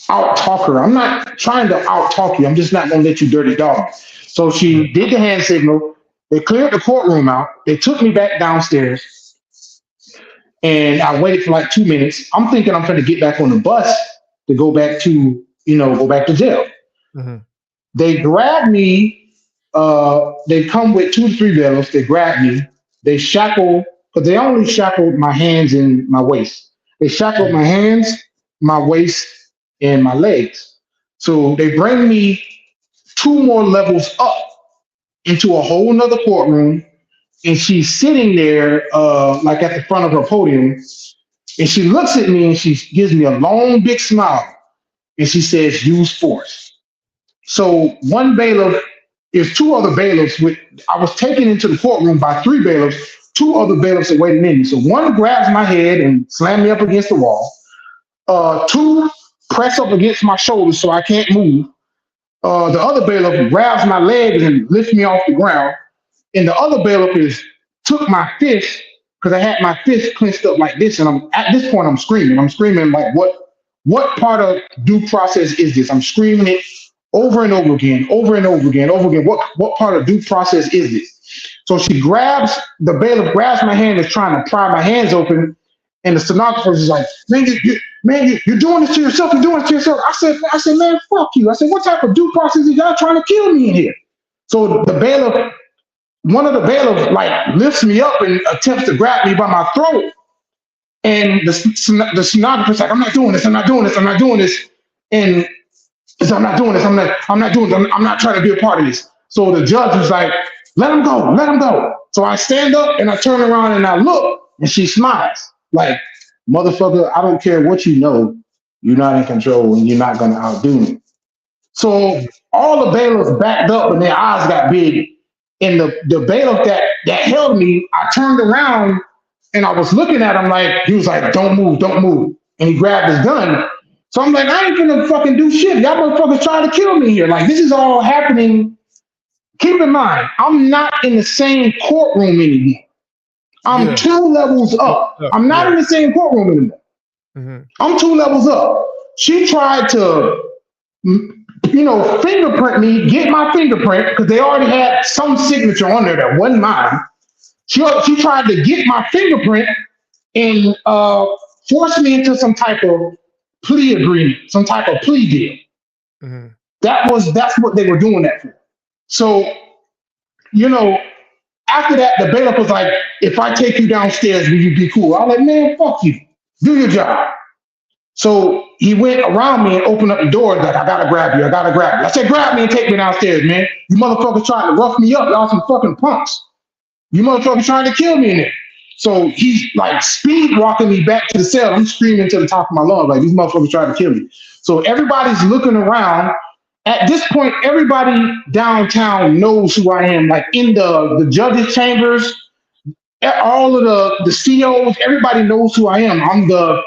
out talk her. I'm not trying to out talk you. I'm just not going to let you dirty dog. So Yeah. she did the hand signal. They cleared the courtroom out. They took me back downstairs, and I waited for like 2 minutes. I'm thinking I'm going to get back on the bus to go back to, go back to jail. Mm-hmm. They grabbed me. They come with 2 to 3 bailiffs. They grabbed me. They shackle, because they only shackled my hands and my waist. They shackled my hands, my waist, and my legs. So they bring me 2 more levels up into a whole nother courtroom, and she's sitting there like at the front of her podium, and she looks at me and she gives me a long big smile, and she says, "Use force." So one bailiff is 2 other bailiffs. I was taken into the courtroom by 3 bailiffs. 2 other bailiffs are waiting in me. So one grabs my head and slam me up against the wall. 2 press up against my shoulders so I can't move. The other bailiff grabs my legs and lifts me off the ground. And the other bailiff is took my fist, because I had my fist clenched up like this, and at this point I'm screaming. I'm screaming like, what part of due process is this? I'm screaming it over and over again, over and over again, over again. What part of due process is this? So the bailiff grabs my hand, is trying to pry my hands open, and the stenographer is like, man, you're doing this to yourself. You're doing this to yourself. I said, man, fuck you. I said, what type of due process is y'all trying to kill me in here? So one of the bailiffs like lifts me up and attempts to grab me by my throat. And the stenographer's like, I'm not doing this. I'm not doing this. I'm not doing this. And he said, I'm not doing this. I'm not doing this. I'm not trying to be a part of this. So the judge was like, let him go. Let him go. So I stand up and I turn around and I look, and she smiles like, motherfucker, I don't care what you know. You're not in control and you're not going to outdo me. So all the bailiffs backed up and their eyes got big. And the bailiff that held me, I turned around and I was looking at him like, he was like, don't move, don't move. And he grabbed his gun. So I'm like, I ain't gonna fucking do shit. Y'all motherfuckers trying to kill me here. Like, this is all happening. Keep in mind, I'm not in the same courtroom anymore. I'm 2 levels up. I'm not in the same courtroom anymore. Mm-hmm. I'm 2 levels up. She tried to, fingerprint me, get my fingerprint, because they already had some signature on there that wasn't mine. She tried to get my fingerprint and force me into some type of plea agreement, some type of plea deal. Mm-hmm. That's what they were doing that for. So, after that, the bailiff was like, if I take you downstairs, will you be cool? I was like, man, fuck you. Do your job. So he went around me and opened up the door. Like, I gotta grab you. I said, grab me and take me downstairs, man. You motherfuckers trying to rough me up. Y'all some fucking punks. You motherfuckers trying to kill me in there. So he's like speed walking me back to the cell. I'm screaming to the top of my lungs, like, these motherfuckers trying to kill me. So everybody's looking around. At this point, everybody downtown knows who I am. Like in the judges' chambers, all of the COs, everybody knows who I am. I'm the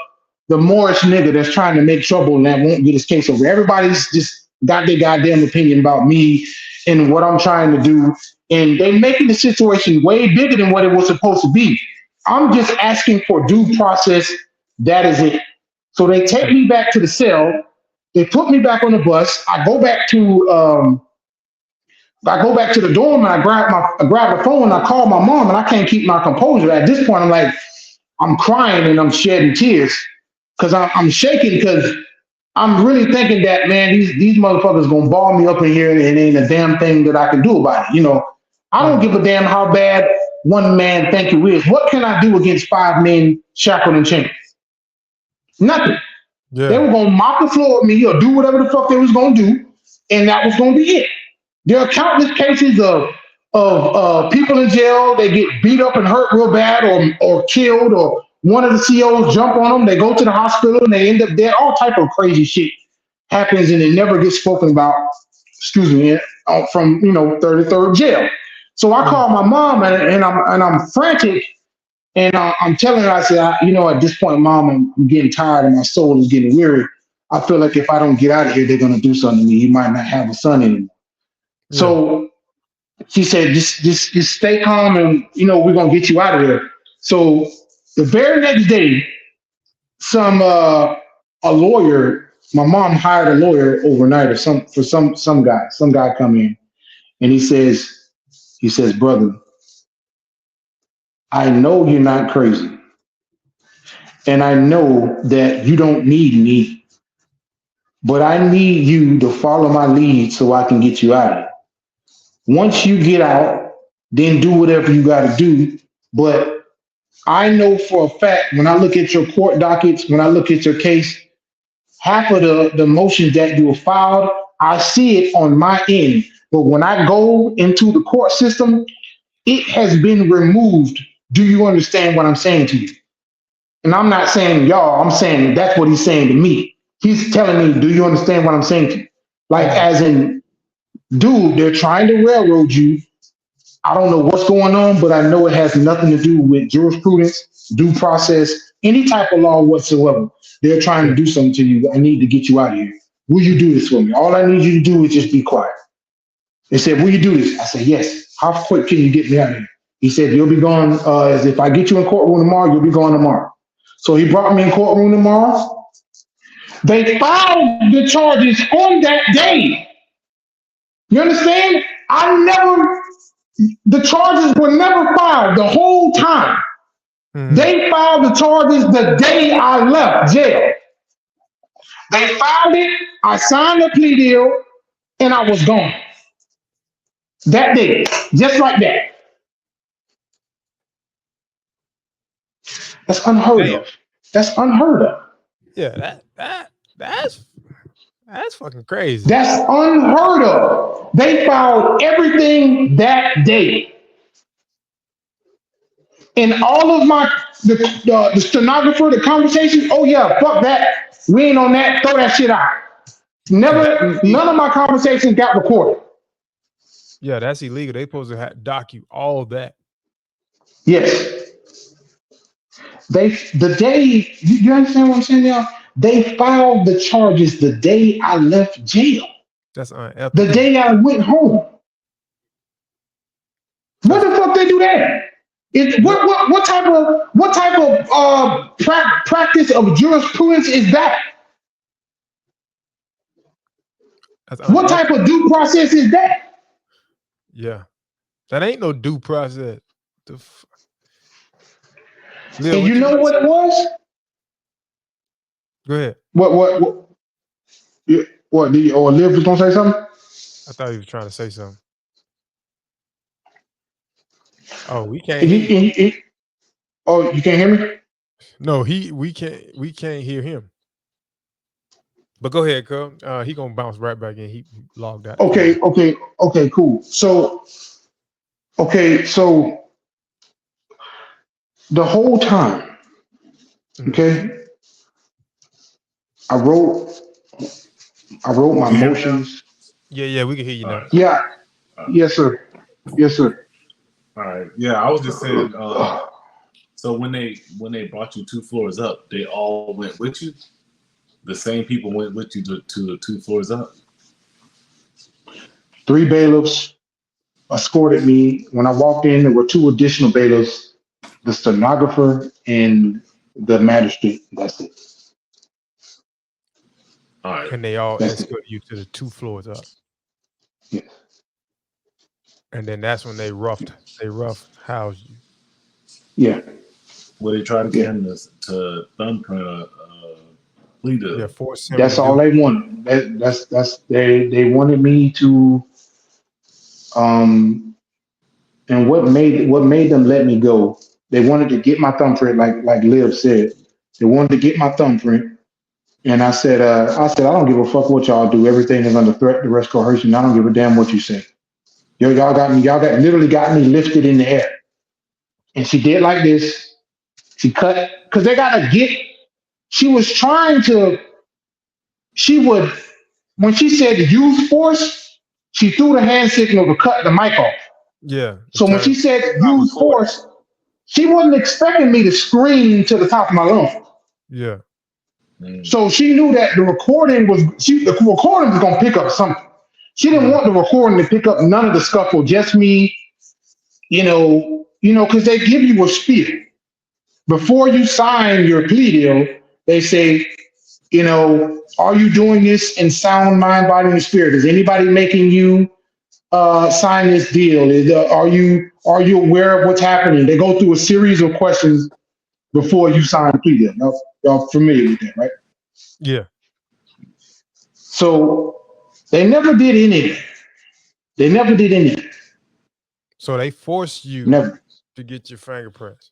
Morris nigga that's trying to make trouble and that won't get his case over. Everybody's just got their goddamn opinion about me and what I'm trying to do. And they making the situation way bigger than what it was supposed to be. I'm just asking for due process. That is it. So they take me back to the cell. They put me back on the bus. I go back to the dorm and I grab the phone and I call my mom and I can't keep my composure. At this point, I'm crying and I'm shedding tears because I'm shaking because I'm really thinking that, man, these motherfuckers gonna ball me up in here and it ain't a damn thing that I can do about it. I don't give a damn how bad one man think you is. What can I do against 5 men shackled and chained? Nothing. Yeah. They were gonna mop the floor with me or do whatever the fuck they was gonna do, and that was gonna be it. There are countless cases of people in jail. They get beat up and hurt real bad, or killed, or one of the COs jump on them. They go to the hospital and they end up dead. All type of crazy shit happens, and it never gets spoken about. Excuse me, from 33rd jail. So I call my mom and I'm frantic, and I'm telling her, I said, at this point, Mom, I'm getting tired and my soul is getting weary. I feel like if I don't get out of here, they're gonna do something to me. You might not have a son anymore. Yeah. So she said, just stay calm and we're gonna get you out of there. So the very next day, a lawyer, my mom hired a lawyer overnight for some guy come in, and he says, brother, I know you're not crazy. And I know that you don't need me, but I need you to follow my lead so I can get you out of it. Once you get out, then do whatever you got to do. But I know for a fact, when I look at your court dockets, when I look at your case, half of the motions that you have filed, I see it on my end. But when I go into the court system, it has been removed. Do you understand what I'm saying to you? And I'm not saying y'all, I'm saying that's what he's saying to me. He's telling me, do you understand what I'm saying to you? Like, as in, dude, they're trying to railroad you. I don't know what's going on, but I know it has nothing to do with jurisprudence, due process, any type of law whatsoever. They're trying to do something to you. I need to get you out of here. Will you do this for me? All I need you to do is just be quiet. They said, will you do this? I said, yes. How quick can you get me out of here? He said, you'll be gone. As if I get you in courtroom tomorrow, you'll be gone tomorrow. So he brought me in courtroom tomorrow. They filed the charges on that day. You understand? The charges were never filed the whole time. They filed the charges the day I left jail. They filed it, I signed a plea deal, and I was gone. That day, just like that. That's unheard of. That's unheard of. Yeah, that's fucking crazy. That's unheard of. They filed everything that day. And all of the stenographer, the conversation, oh yeah, fuck that. We ain't on that. Throw that shit out. None of my conversations got recorded. Yeah, that's illegal. They supposed to doc you all that. Yes. The day, you understand what I'm saying now? They filed the charges the day I left jail. That's unethical. The day I went home. What the fuck they do that? What type of practice of jurisprudence is that? What type of due process is that? Yeah, that ain't no due process. And you know what it was? Go ahead. What? Liv was gonna say something? I thought he was trying to say something. Oh, we can't. You can't hear me? No, we can't hear him. But go ahead, Cub. He gonna bounce right back in. He logged out. Okay, cool. So the whole time, okay, I wrote my motions. Yeah, we can hear you now. Yeah, yes, sir. All right. Yeah, I was just saying. So when they brought you 2 floors up, they all went with you. The same people went with you to the 2 floors up. 3 bailiffs escorted me. When I walked in, there were 2 additional bailiffs, the stenographer and the magistrate. That's it. All right. And they all escorted you to the 2 floors up. Yes. And then that's when they rough housed you. Yeah. Well, they tried to get him to thumbprint a plea deal. Yeah, force him. That's all they wanted. They wanted me to. And what made them let me go? They wanted to get my thumbprint, like Liv said. They wanted to get my thumbprint, and I said, I don't give a fuck what y'all do. Everything is under threat, duress, coercion. I don't give a damn what you say. Y'all literally got me lifted in the air. And she did like this. She cut, because they gotta get. She was trying to. When she said use force, she threw the hand signal to cut the mic off. Yeah. So when she said use force, she wasn't expecting me to scream to the top of my lungs. Yeah. So she knew that the recording was gonna pick up something. She didn't want the recording to pick up none of the scuffle, just me, because they give you a spiel. Before you sign your plea deal, they say, are you doing this in sound mind, body, and spirit? Is anybody making you sign this deal? Are you aware of what's happening? They go through a series of questions before you sign the plea deal. Y'all familiar with that, right? Yeah. So they never did anything. So they forced you to get your fingerprints.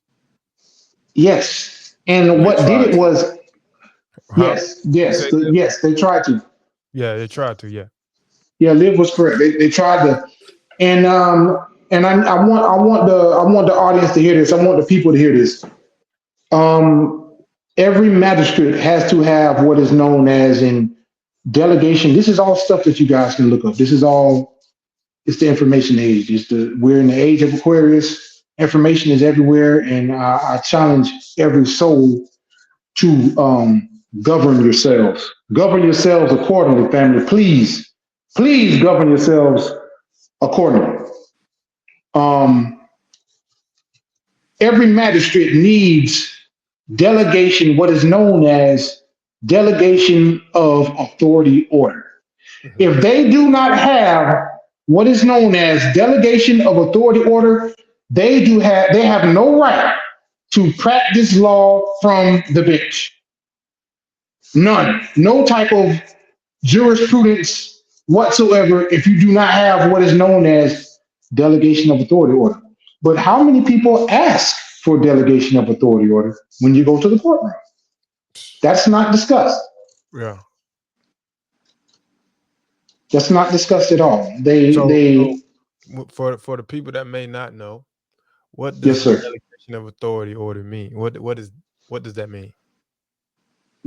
Yes. And what did it was, yes, they tried to. Yeah, they tried to, yeah. Yeah, Liv was correct. They tried to, and I want the audience to hear this. I want the people to hear this. Every magistrate has to have what is known as in delegation. This is all stuff that you guys can look up. This is all. It's the information age. We're in the age of Aquarius. Information is everywhere, and I challenge every soul to govern yourselves. Govern yourselves accordingly, family. Please govern yourselves accordingly. every magistrate needs delegation, what is known as delegation of authority order. Mhm. If they do not have what is known as delegation of authority order, they have no right to practice law from the bench. None. No type of jurisprudence whatsoever if you do not have what is known as delegation of authority order. But how many people ask for delegation of authority order when you go to the courtroom? That's not discussed. Yeah. That's not discussed at all. So for the people that may not know, what Yes, does sir. delegation of authority order mean? What does that mean?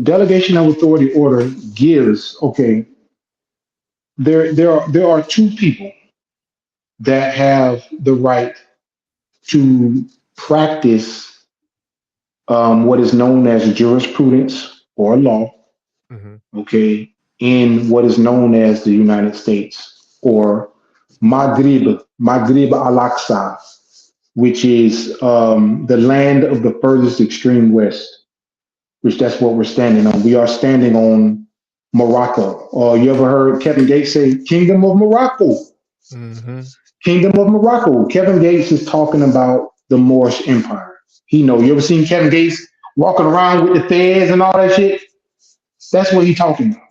Delegation of authority order gives, okay, there are two people that have the right to practice what is known as jurisprudence or law, Hmm. okay, in what is known as the United States or Maghrib al-Aqsa, which is the land of the furthest extreme west, which that's what we're standing on. We are standing on Morocco. You ever heard Kevin Gates say Kingdom of Morocco? Hmm. Kingdom of Morocco. Kevin Gates is talking about the Moorish Empire. He know. You ever seen Kevin Gates walking around with the fez and all that shit? That's what he's talking about.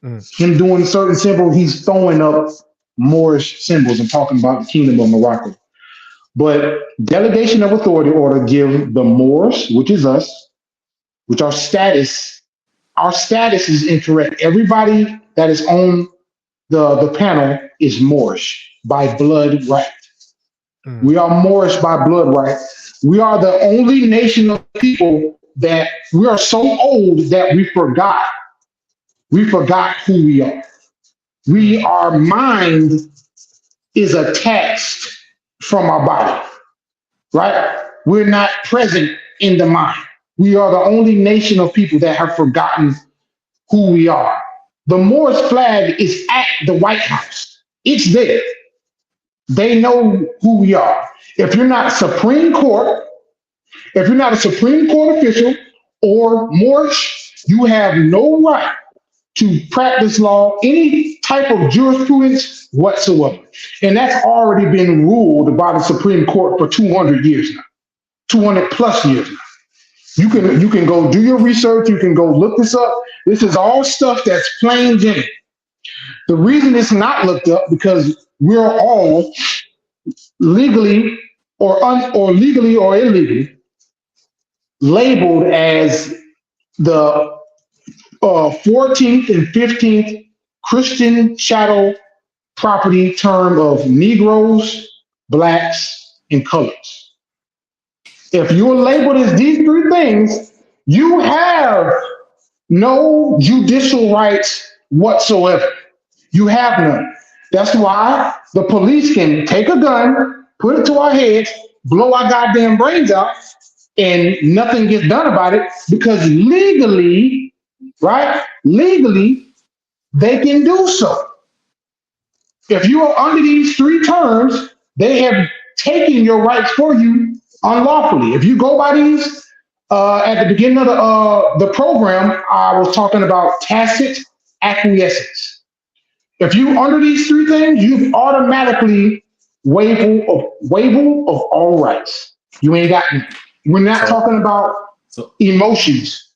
Mm. Him doing certain symbols, he's throwing up Moorish symbols and talking about the Kingdom of Morocco. But delegation of authority order give the Moors, which is us, which our status is incorrect. Everybody that is on the panel is Moorish by blood right. Mm. We are Moorish by blood right. We are the only nation of people that we are so old that we forgot who we are. Mm. Our mind is attached from our body, right? We're not present in the mind. We are the only nation of people that have forgotten who we are. The Moorish flag is at the White House. It's there. They know who we are. If you're not Supreme Court, if you're not a Supreme Court official or Moorish, you have no right to practice law, any type of jurisprudence whatsoever. And that's already been ruled by the Supreme Court for 200 years now, 200 plus years now. You can go do your research. You can go look this up. This is all stuff that's plain Jane. The reason it's not looked up because we're all legally or legally or illegally labeled as the 14th and 15th Christian chattel property term of Negroes, blacks, and colors. If you're labeled as these three things, you have no judicial rights whatsoever. You have none. That's why the police can take a gun, put it to our heads, blow our goddamn brains out, and nothing gets done about it because legally, right? Legally, they can do so. If you are under these three terms, they have taken your rights for you unlawfully. If you go by these, at the beginning of the program, I was talking about tacit acquiescence. If you under these three things, you automatically waiver of all rights. You ain't got. We're not So, talking about so, emotions.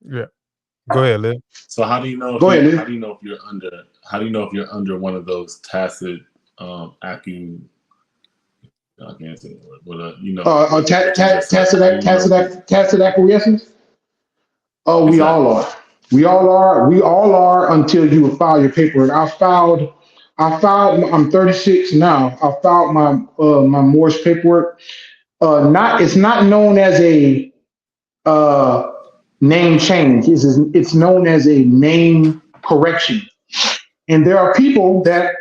Yeah. Go ahead, Liv. so how do you know if Go ahead, you, Lou. how do you know if you're under, how do you know if you're under one of those tacit, I can't say the word, but Tacit acquiescence. Oh, we all exactly. are. We all are. We all are until you file your paperwork. I'm 36 now. I filed my Morse paperwork. It's not known as a uh, name change. It's known as a name correction. And there are people that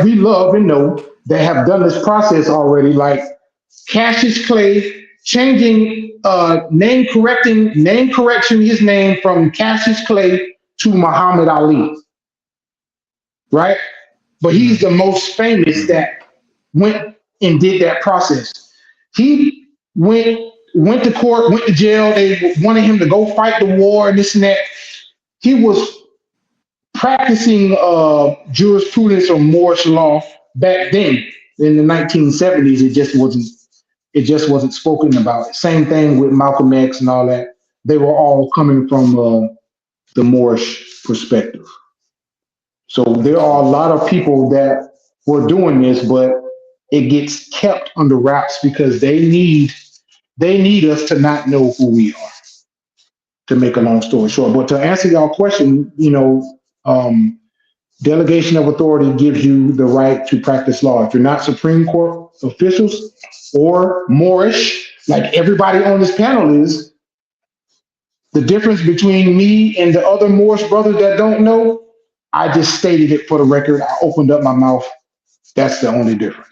we love and know that have done this process already, like Cassius Clay changing name correction his name from Cassius Clay to Muhammad Ali, right? But he's Mhm. the most famous Mm-hmm. that went and did that process. He went to court, went to jail. They wanted him to go fight the war and this and that. He was practicing jurisprudence or Moorish law back then in the 1970s. It just wasn't spoken about. Same thing with Malcolm X and all that. They were all coming from the Moorish perspective. So there are a lot of people that were doing this, but it gets kept under wraps because they need us to not know who we are. To make a long story short, but to answer y'all question, delegation of authority gives you the right to practice law. If you're not Supreme Court officials or Moorish, like everybody on this panel is, the difference between me and the other Moorish brothers that don't know, I just stated it for the record. I opened up my mouth. That's the only difference.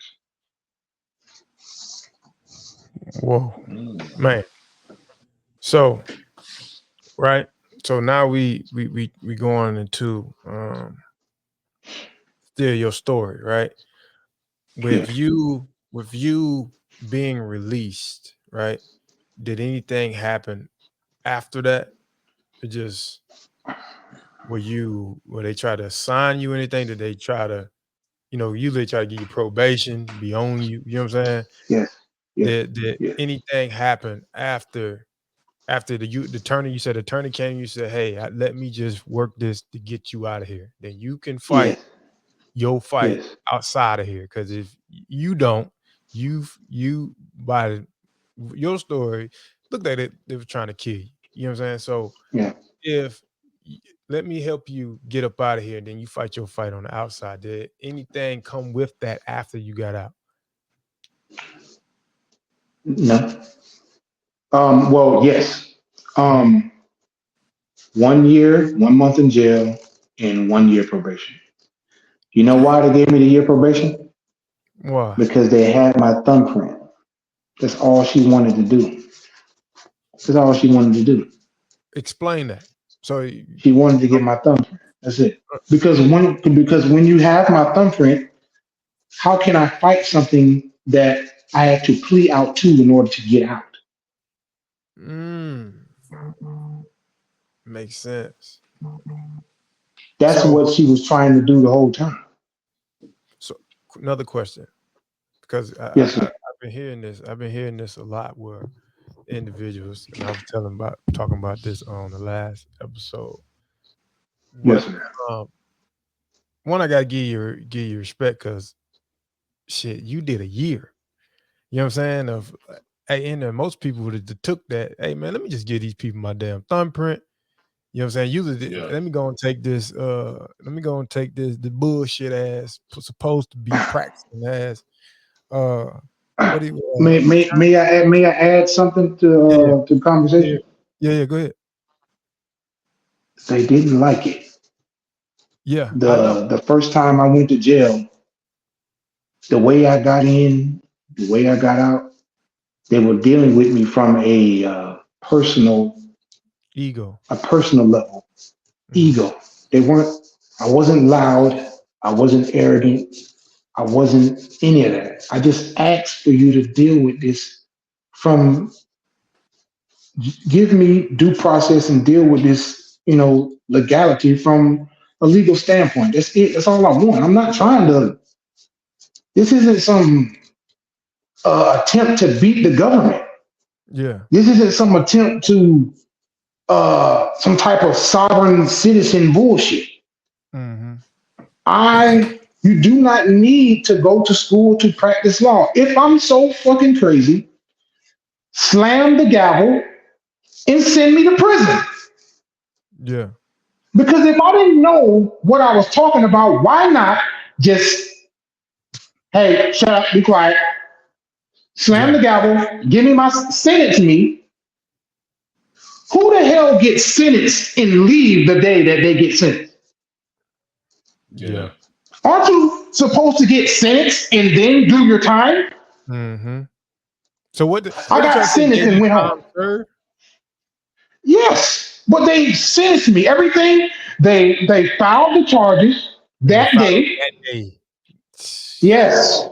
Whoa, man. So, right. So now we going into still your story, right? With Yeah. you being released, right? Did anything happen after that? It just were they try to assign you anything? Did they try to, usually try to give you probation, be on you, you know what I'm saying? Yes. Yes. Did Yes. anything happen after the attorney, you said attorney came, you said, hey, let me just work this to get you out of here. Then you can fight Yes. your fight Yes. outside of here. Because if you don't, you by your story, looked at it, they were trying to kill you. You know what I'm saying? So Yeah. if let me help you get up out of here, then you fight your fight on the outside. Did anything come with that after you got out? No. Well, yes. Mhm. 1 year, 1 month in jail, and 1 year probation. You know why they gave me the year probation? Why? Because they had my thumbprint. That's all she wanted to do. That's all she wanted to do. Explain that. So She wanted to get my thumbprint. That's it. Because when you have my thumbprint, how can I fight something that I have to plea out to in order to get out? mm, makes sense. That's So what she was trying to do the whole time. so another question, because Yes, I've sir. been hearing this. I've been hearing this a lot where individuals, and I was talking about this on the last episode. Yes, What sir. um one, I gotta give you respect because shit, you did a year. You know what I'm saying? Hey, and then most people would have took that. Hey man, let me just give these people my damn thumbprint. You know what I'm saying? Usually, Yeah. let me go and take this. Let me go and take this. The bullshit ass supposed to be practicing ass. Uh, what do you? May I add something Yeah, yeah, to the yeah, conversation? yeah, yeah. Go ahead. They didn't like it. Yeah, I know. The first time I went to jail, the way I got in, the way I got out, they were dealing with me from personal Ego. a personal level, Hmm. ego. They weren't. I wasn't loud. I wasn't arrogant. I wasn't any of that. I just asked for you to deal with this from give me due process and deal with this, legality from a legal standpoint. That's it. That's all I want. I'm not trying to. This isn't some attempt to beat the government. Yeah. This isn't some attempt to some type of sovereign citizen bullshit. Hmm. You do not need to go to school to practice law. If I'm so fucking crazy, slam the gavel and send me to prison. Yeah. Because if I didn't know what I was talking about, why not just, hey, shut up, be quiet, slam Yeah. the gavel, give me sentence me. Who the hell gets sentenced and leave the day that they get sentenced? Yeah. Yeah. Aren't you supposed to get sentenced and then do your time? Hmm. So I what did got y'all say? sentenced Gave and you went home. time served? Yes, but they sentenced me. Everything they filed the charges And they that filed it day. that day. Yes,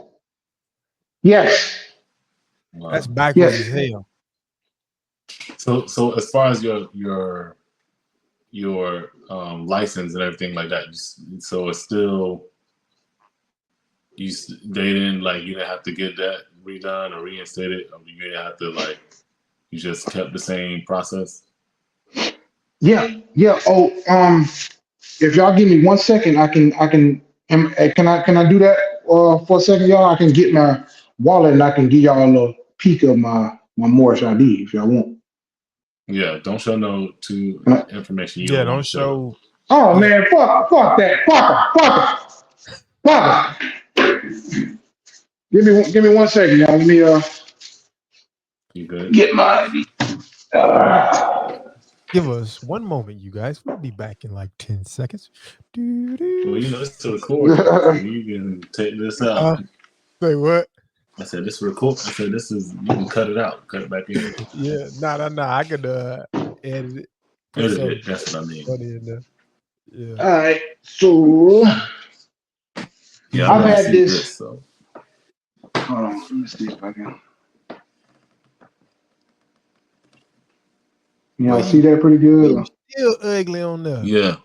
yes. That's Wow. backwards as Yes. hell. So as far as your license and everything like that, so it's still they didn't like you didn't have to get that redone or reinstated, or you didn't have to like you just kept the same process. Yeah. Yeah. Oh, if y'all give me 1 second, can I do that for a second, y'all? I can get my wallet and I can give y'all a little peek of my Morris ID if y'all want. Yeah, don't show no to Can I- information you Yeah, don't want don't to show. show. Oh Yeah, man, fuck that, fuck it. Give me 1 second, y'all. Let me You good? get my ID. give us one moment, you guys. We'll be back in like 10 seconds. Doo, Well, doo. you know it's a recording, so you can take this out. Say what? I said this record. I said this is you can cut it out, cut it back in, Yeah, nah. I could edit it, put edit some it. That's what I mean. funny in there. Yeah. All right, so Yeah, I'd I've rather had see this. this. So Hold on, let me see if I can. Well, Y'all see that pretty you good? still ugly on there. yeah.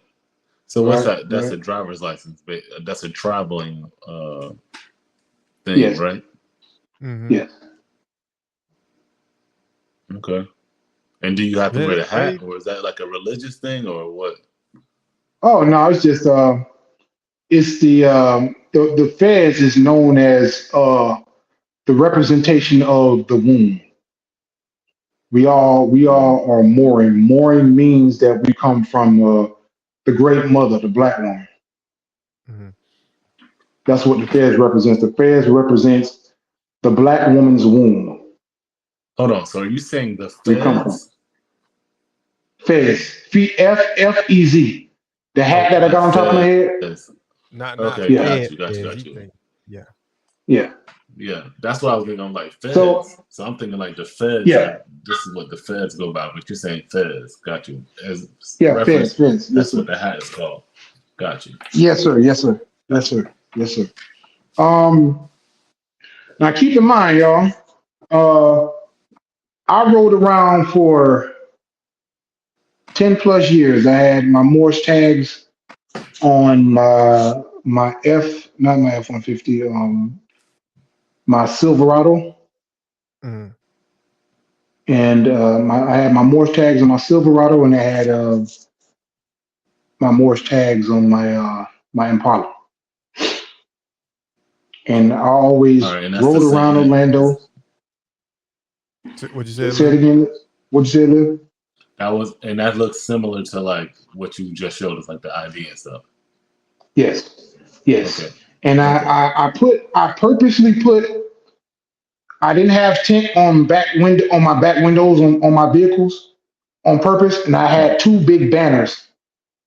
So what's Right, that? That's right. a driver's license. That's a traveling thing, Yes, right? Mm-hmm. yes. Okay. And do you have to wear Best the hat, way. or is that like a religious thing, or what? Oh no, it's just it's the feds is known as the representation of the womb. We all are mooring. Mooring means that we come from the great mother, the black woman. Mm-hmm. That's what the feds represents. The feds represents the black woman's womb. Hold on. So are you saying the We come from feds? feds. FEZ. The hat that I The got on top of my head. feds. Not Okay, Yeah, got fed you, got you, feds. got You you. think? Yeah. yeah. Yeah, that's why I was thinking. I'm like So feds. So I'm thinking like the feds. yeah, Like this is what the feds go by. But you're saying feds. Got you. As yeah. Feds, reference, feds. Yes, that's sir. what the hat is called. Got you. Yes, sir. Yes, sir. Yes, Got you. sir. Yes, sir. Um. Now keep in mind, y'all. Uh, I rode around for 10 plus years. I had my Morse tags on my not my F-150, my Silverado, Mm-hmm. and I had my Morse tags on my Silverado, and I had my Morse tags on my Impala. And I All always right, and that's the rode around same. Orlando. What'd you say, Say it Lou? again. What'd you say, Liv? That was, and that looks similar to like what you just showed us, like the ID and stuff. Yes, Okay. yes. And Okay. I purposely put. I didn't have tint on back window on my back windows on my vehicles on purpose, and I had two big banners,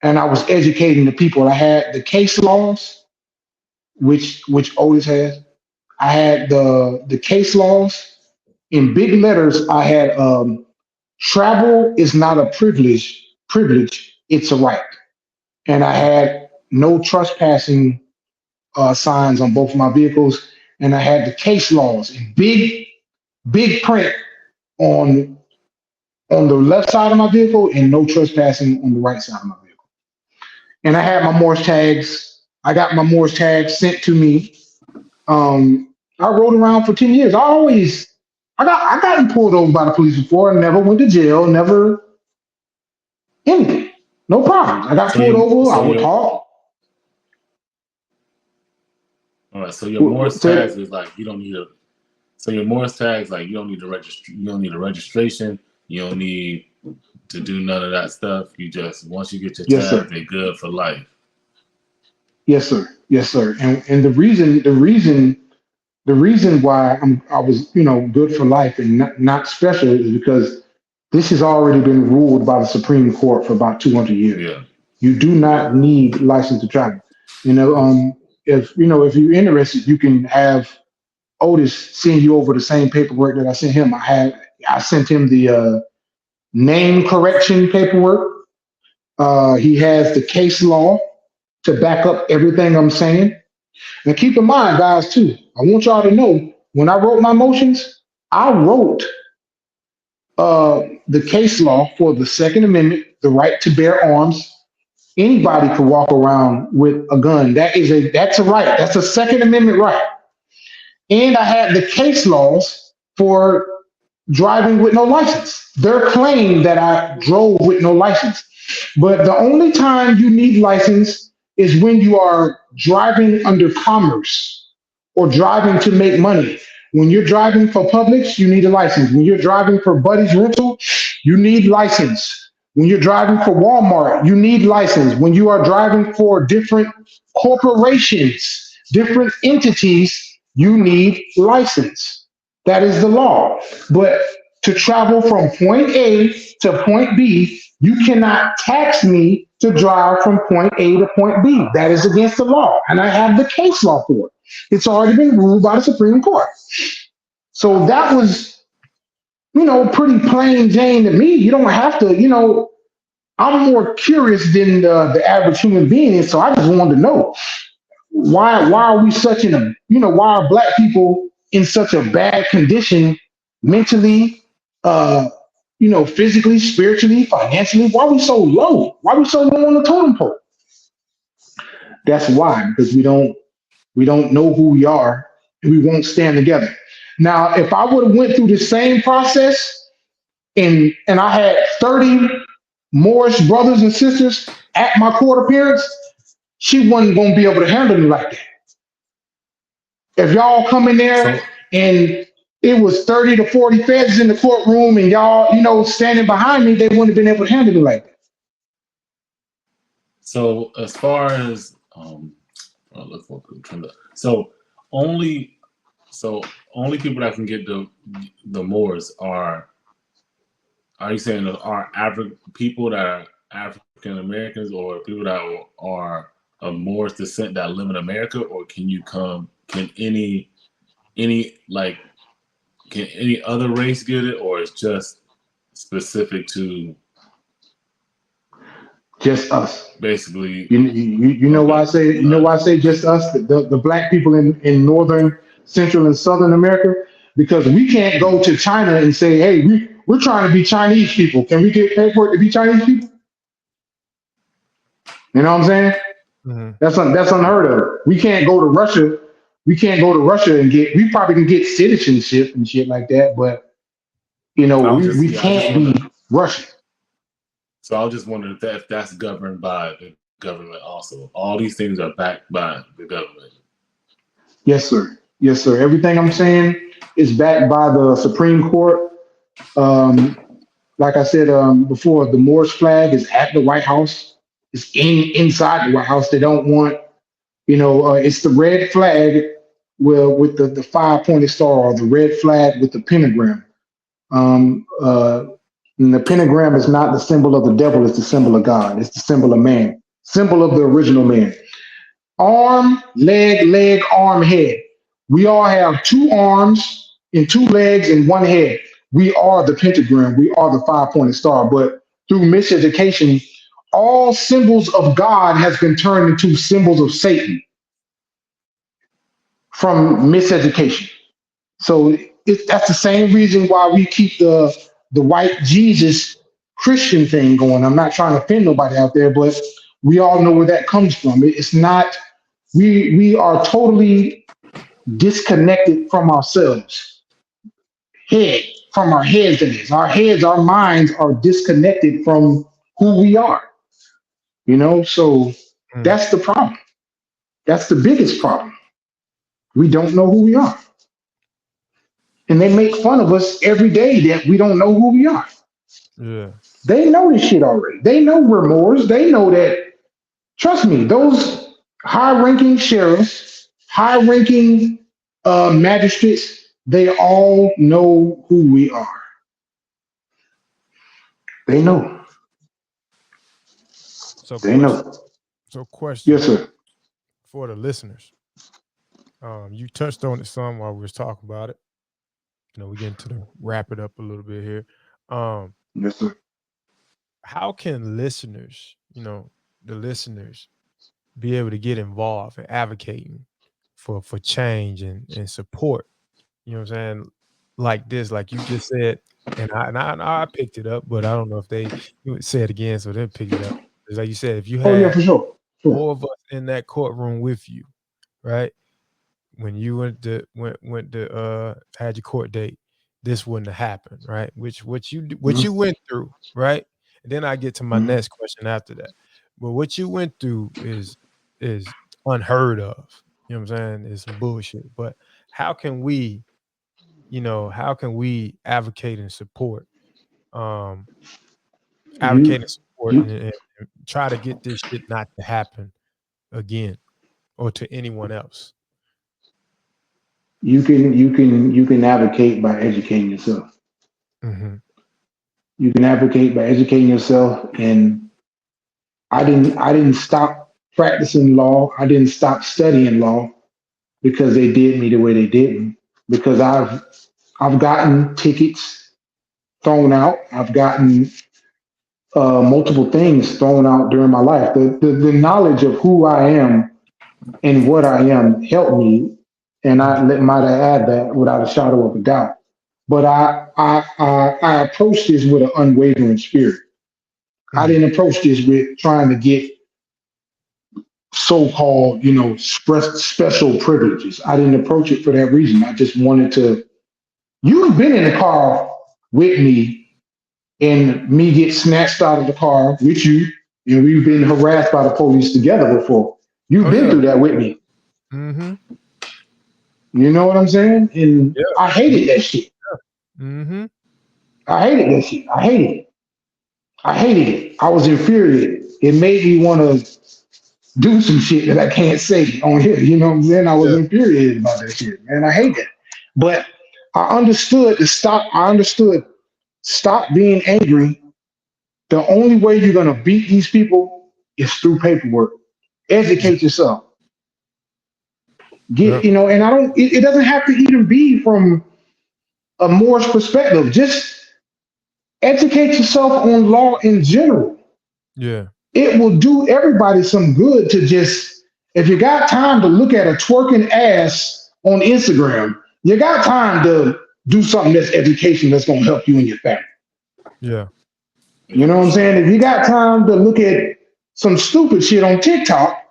and I was educating the people. I had the case laws, which always has. I had the case laws in big letters. I had travel is not a privilege, it's a right. And I had no trespassing signs on both of my vehicles, and I had the case laws in big print on the left side of my vehicle and no trespassing on the right side of my vehicle. And I had my Morse tags. I got my Morse tags sent to me. I rode around for 10 years. I gotten pulled over by the police before and never went to jail, never anything. No problems. I got So pulled you, over. so I would your, talk. all right. So your Morse Say tags that. is like you don't need a. So your Morse tags like you don't need to register. You don't need a registration. You don't need to do none of that stuff. You just once you get your Yes, tag, sir. they're good for life. Yes, sir. Yes, sir. And the reason why I was good for life and not special is because this has already been ruled by the Supreme Court for about 200 years. Yeah. You do Yeah. not need license to travel. If you're interested, you can have Otis send you over the same paperwork that I sent him. I sent him the name correction paperwork. He has the case law to back up everything I'm saying. And keep in mind, guys, too, I want y'all to know when I wrote my motions, I wrote the case law for the Second Amendment, the right to bear arms. Anybody can walk around with a gun. That's a right. That's a Second Amendment right. And I had the case laws for driving with no license. Their claim that I drove with no license. But the only time you need license is when you are driving under commerce or driving to make money. When you're driving for Publix, you need a license. When you're driving for Buddy's Rental, you need license. When you're driving for Walmart, you need license. When you are driving for different corporations, different entities, you need license. That is the law. But to travel from point A to point B, you cannot tax me to drive from point A to point B. That is against the law. And I have the case law for it. It's already been ruled by the Supreme Court. So that was, pretty plain Jane to me. You don't have to, I'm more curious than the average human being is. So I just wanted to know why are we such in a, why are black people in such a bad condition mentally, physically, spiritually, financially? Why are we so low? Why are we so low on the totem pole? That's why, because we don't know who we are and we won't stand together. Now, if I would have went through the same process and I had 30 Moorish brothers and sisters at my court appearance, she wasn't gonna be able to handle me like that. If y'all come in there So and it was 30 to 40 feds in the courtroom and y'all, standing behind me, they wouldn't have been able to handle me like that. so as far as so only only people that can get the Moors are you saying are African people that are African Americans or people that are of Moorish descent that live in America, or can any like can any other race get it, or it's just specific to Just us. basically? You know why I Okay, say just us, the black people in northern, central, and southern America? Because we can't go to China and say, hey, we're trying to be Chinese people. Can we get paperwork to be Chinese people? You know what I'm saying? Mm-hmm. That's unheard of. We can't go to Russia. We can't go to Russia and we probably can get citizenship and shit like that, but we I just can't be wonder. Russian. So I was just wondering if that's governed by the government also. All these things are backed by the government. Yes, sir. Yes, sir. Everything I'm saying is backed by the Supreme Court. Um, like I said before, the Moorish flag is at the White House. It's inside the White House. They don't want, it's the red flag with the five-pointed star, or the red flag with the pentagram. Um, uh, and the pentagram is not the symbol of the devil; it's the symbol of God. It's the symbol of man, symbol of the original man. Arm, leg, arm, head. We all have two arms and two legs and one head. We are the pentagram. We are the five-pointed star. But through miseducation, all symbols of God has been turned into symbols of Satan from miseducation. So that's the same reason why we keep the white Jesus Christian thing going. I'm not trying to offend nobody out there, but we all know where that comes from. It's not. We are totally disconnected from ourselves. Head from our heads. That is, our heads, our minds are disconnected from who we are. So Mm. that's the problem. That's the biggest problem. We don't know who we are. And they make fun of us every day that we don't know who we are. Yeah. They know this shit already. They know we're Moors. They know that. Trust me, those high ranking sheriffs, high ranking magistrates, they all know who we are. They know. So They question. know. So question Yes, sir. for the listeners. You touched on it some while we was talking about it. We getting to the wrap it up a little bit here. Um, Yes, sir. how can listeners, the listeners, be able to get involved in advocating for change and support? You know what I'm saying? like this, like you just said, and I picked it up, but I don't know if you would say it again, so they'll pick it up. It's like you said, if you Oh yeah, had for sure. Sure. 4 of us in that courtroom with you, right? When you went to had your court date, this wouldn't have happened, right? Which what Mhm. you went through, right? And then I get to my Mhm. next question after that. But what you went through is unheard of. You know what I'm saying? It's some bullshit. But how can we, how can we um advocate You and support you and try to get this shit not to happen again or to anyone else? you can advocate by educating yourself. Mhm. You can advocate by educating yourself. And I didn't stop practicing law. I didn't stop studying law because they did me the way they did me. Because I've gotten tickets thrown out. I've gotten multiple things thrown out during my life. The knowledge of who I am and what I am helped me, and Mm, might I add that without a shadow of a doubt. But I approached this with an unwavering spirit. I mm, didn't approach this with trying to get so-called, special privileges. I didn't approach it for that reason. I just wanted to. You've been in the car with me, and me get snatched out of the car with you, and we've been harassed by the police together before. You've oh, been yeah. through that with me. Mhm. You know what I'm saying? And Yeah. I We hated that shit. Mhm. I hated that shit. I hated it. I hated it. I was infuriated. It made me want to do some shit that I can't say on here. You know what I'm saying? I was Yeah. infuriated about that shit, man. I hate that. But I understood to stop. I understood stop being angry. The only way you're gonna beat these people is through paperwork. Yeah. Educate yourself. Yep. And I don't. It doesn't have to even be from a Moorish perspective. Just educate yourself on law in general. Yeah. It will do everybody some good to just, if you got time to look at a twerking ass on Instagram, you got time to do something that's education that's going to help you and your family. Yeah. Yeah, You know for what I'm sure. saying? If you got time to look at some stupid shit on TikTok,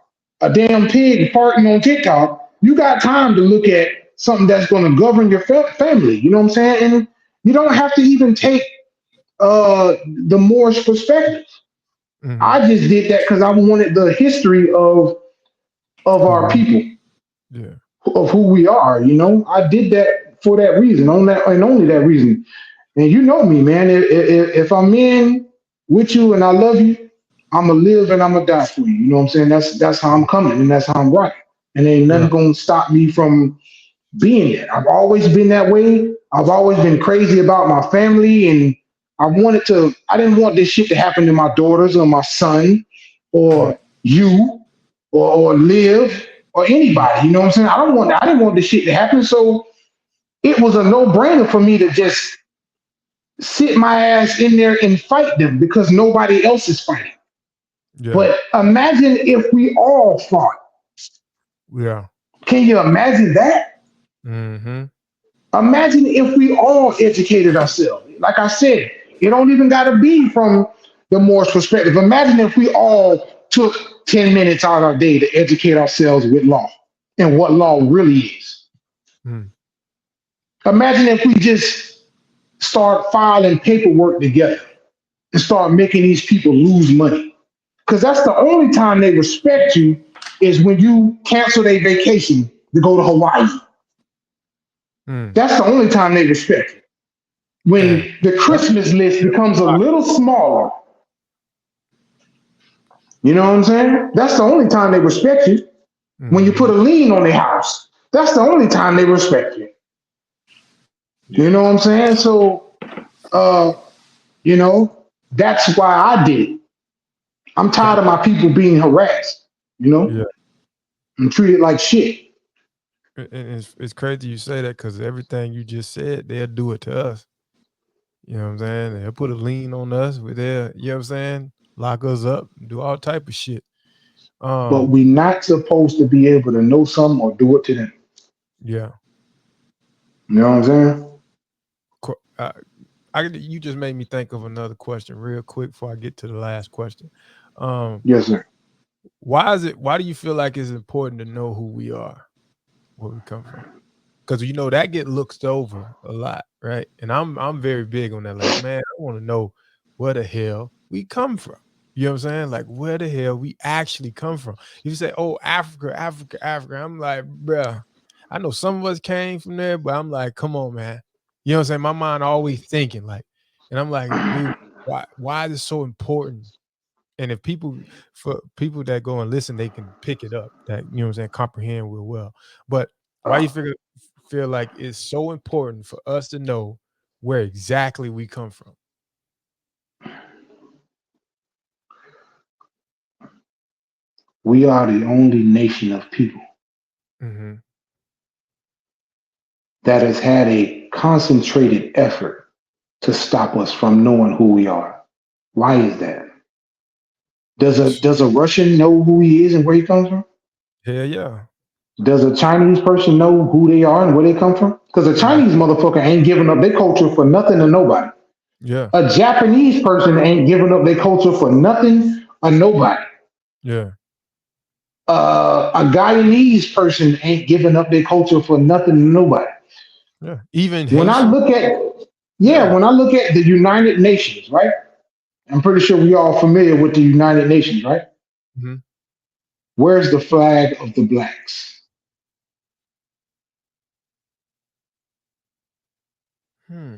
a damn pig farting on TikTok, you got time to look at something that's going to govern your family. You know what I'm saying? And you don't have to even take the Moorish perspective. Mhm. I just did that because I wanted the history of Who our we people, Yeah. of who we are. I did that for that reason, on that and only that reason. And you know me, man. If I'm in with you and I love you, I'ma live and I'ma die for you. You know what I'm saying? That's how I'm coming and that's how I'm right. And ain't Yeah. nothing gonna stop me from being that. I've always been that way. I've always been crazy about my family, and I didn't want this shit to happen to my daughters or my son Mm, or you or Liv or anybody. You know what I'm saying? I didn't want this shit to happen. So it was a no-brainer for me to just sit my ass in there and fight them because nobody else is fighting. yeah. But imagine if we all fought. Yeah. Can you imagine that? Mhm. Imagine if we all educated ourselves. Like I said, it don't even got to be from the Moorish perspective. Imagine if we all took 10 minutes out of our day to educate ourselves with law and what law really is. Mm. Imagine if we just start filing paperwork together and start making these people lose money. Because that's the only time they respect you is when you cancel their vacation to go to Hawaii. Mm. That's the only time they respect you. Damn. When the Yep. Christmas list Hit 'em becomes a hot. little smaller, you know what I'm saying? That's the only time they respect you. When you put Mhm. a lien on their house, that's the only time they respect you. You Yeah. know what I'm saying? So, uh, you know, that's why I did it. I'm tired That of my people being harassed, you know, Yeah. and treated like shit. And it's crazy you say that because everything you just said, they'll do it to us. You know what I'm saying? They'll put a lien on us with their, you know what I'm saying? Lock us up, do all type of shit. But Um, we not supposed to be able to know something or do it to them. yeah. You know what I'm saying? uh, you just made me think of another question real quick before I get to the last question. Um, Yes, sir. why do you feel like it's important to know who we are, where we come from? Because you know that get looked over a lot, right? And I'm very big on that. Like, man, I want to know where the hell we come from. You know what I'm saying? Like, where the hell we actually come from. You say, oh, Africa, Africa, Africa. I'm like, bruh, I know some of us came from there, but I'm like, come on, man. You know what I'm saying? My mind always thinking like, and I'm like, dude, why is it so important? And if people, for people that go and listen, they can pick it up, that, you know what I'm saying, comprehend real well. But why you feel like it's so important for us to know where exactly we come from? We are the only nation of people Mm-hmm. that has had a concentrated effort to stop us from knowing who we are. Why is that? Does a Russian know who he is and where he comes from? Hell yeah. Does a Chinese person know who they are and where they come from? Because a Mm, Chinese motherfucker ain't giving up their culture for nothing to nobody. yeah. A Japanese person ain't giving up their culture for nothing or nobody. Yeah. A Guyanese person ain't giving up their culture for nothing to nobody. Yeah. Even When I Haitian. look at, Yeah. yeah, when I look at the United Nations, right? I'm pretty sure we all familiar with the United Nations, right? Mm-hmm. Where's the flag of the blacks? Hmm.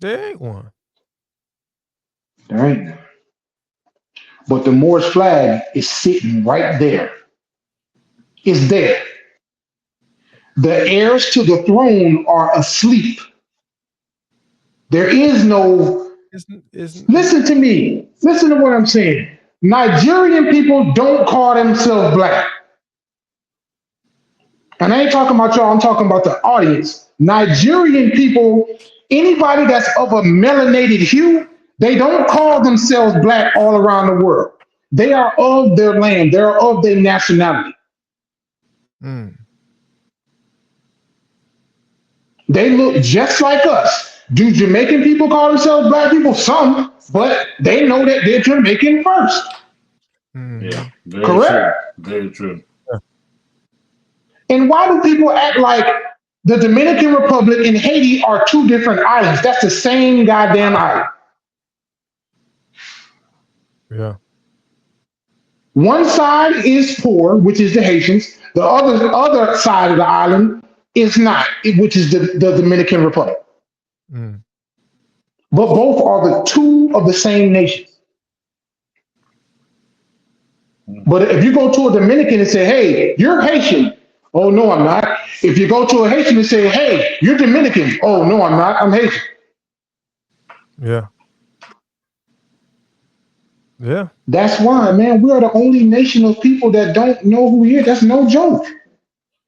There ain't one. There ain't none. But the Moorish flag is sitting right there. It's there. The heirs to the throne are asleep. There is no, Isn't listen to me. Listen to what I'm saying. Nigerian people don't call themselves black. And I ain't talking about y'all, I'm talking about the audience. Nigerian people, anybody that's of a melanated hue, they don't call themselves black all around the world. They are of their land, they're of their nationality. mm, They look just like us. Do Jamaican people call themselves black people? Some, but they know that they're Jamaican first. Yeah, mm-hmm. very Correct? true. Very true. Yeah. And why do people act like the Dominican Republic and Haiti are two different islands? That's the same goddamn island. Yeah. One side is poor, which is the Haitians. The other side of the island is not, which is the Dominican Republic. Mm, But both are the two of the same nations. But if you go to a Dominican and say, hey, you're Haitian. Oh, no, I'm not. If you go to a Haitian and say, hey, you're Dominican. Oh, no, I'm not. I'm Haitian. yeah. Yeah. That's why, man, we are the only nation of people that don't know who we are. That's no joke.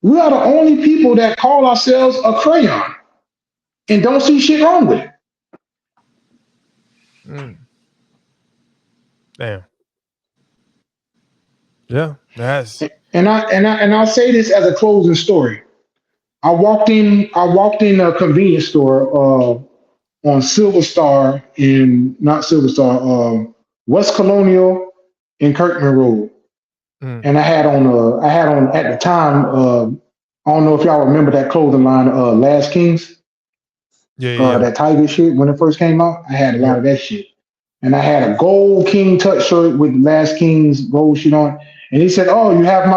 We are the only people that call ourselves a crayon and don't see shit wrong with it. Mm, damn. Yeah. That's And I'll say this as a closing story. I walked in a convenience store on Silver Star in not Silver Star, West Colonial in Kirkman Road. mm, And I had on at the time, I don't know if y'all remember that clothing line, Last Kings, yeah, yeah, that Tiger shit when it first came out. I had a yeah. lot of that shit. And I had a gold King Tut shirt with Last King's gold shit on. And he said, "Oh, you have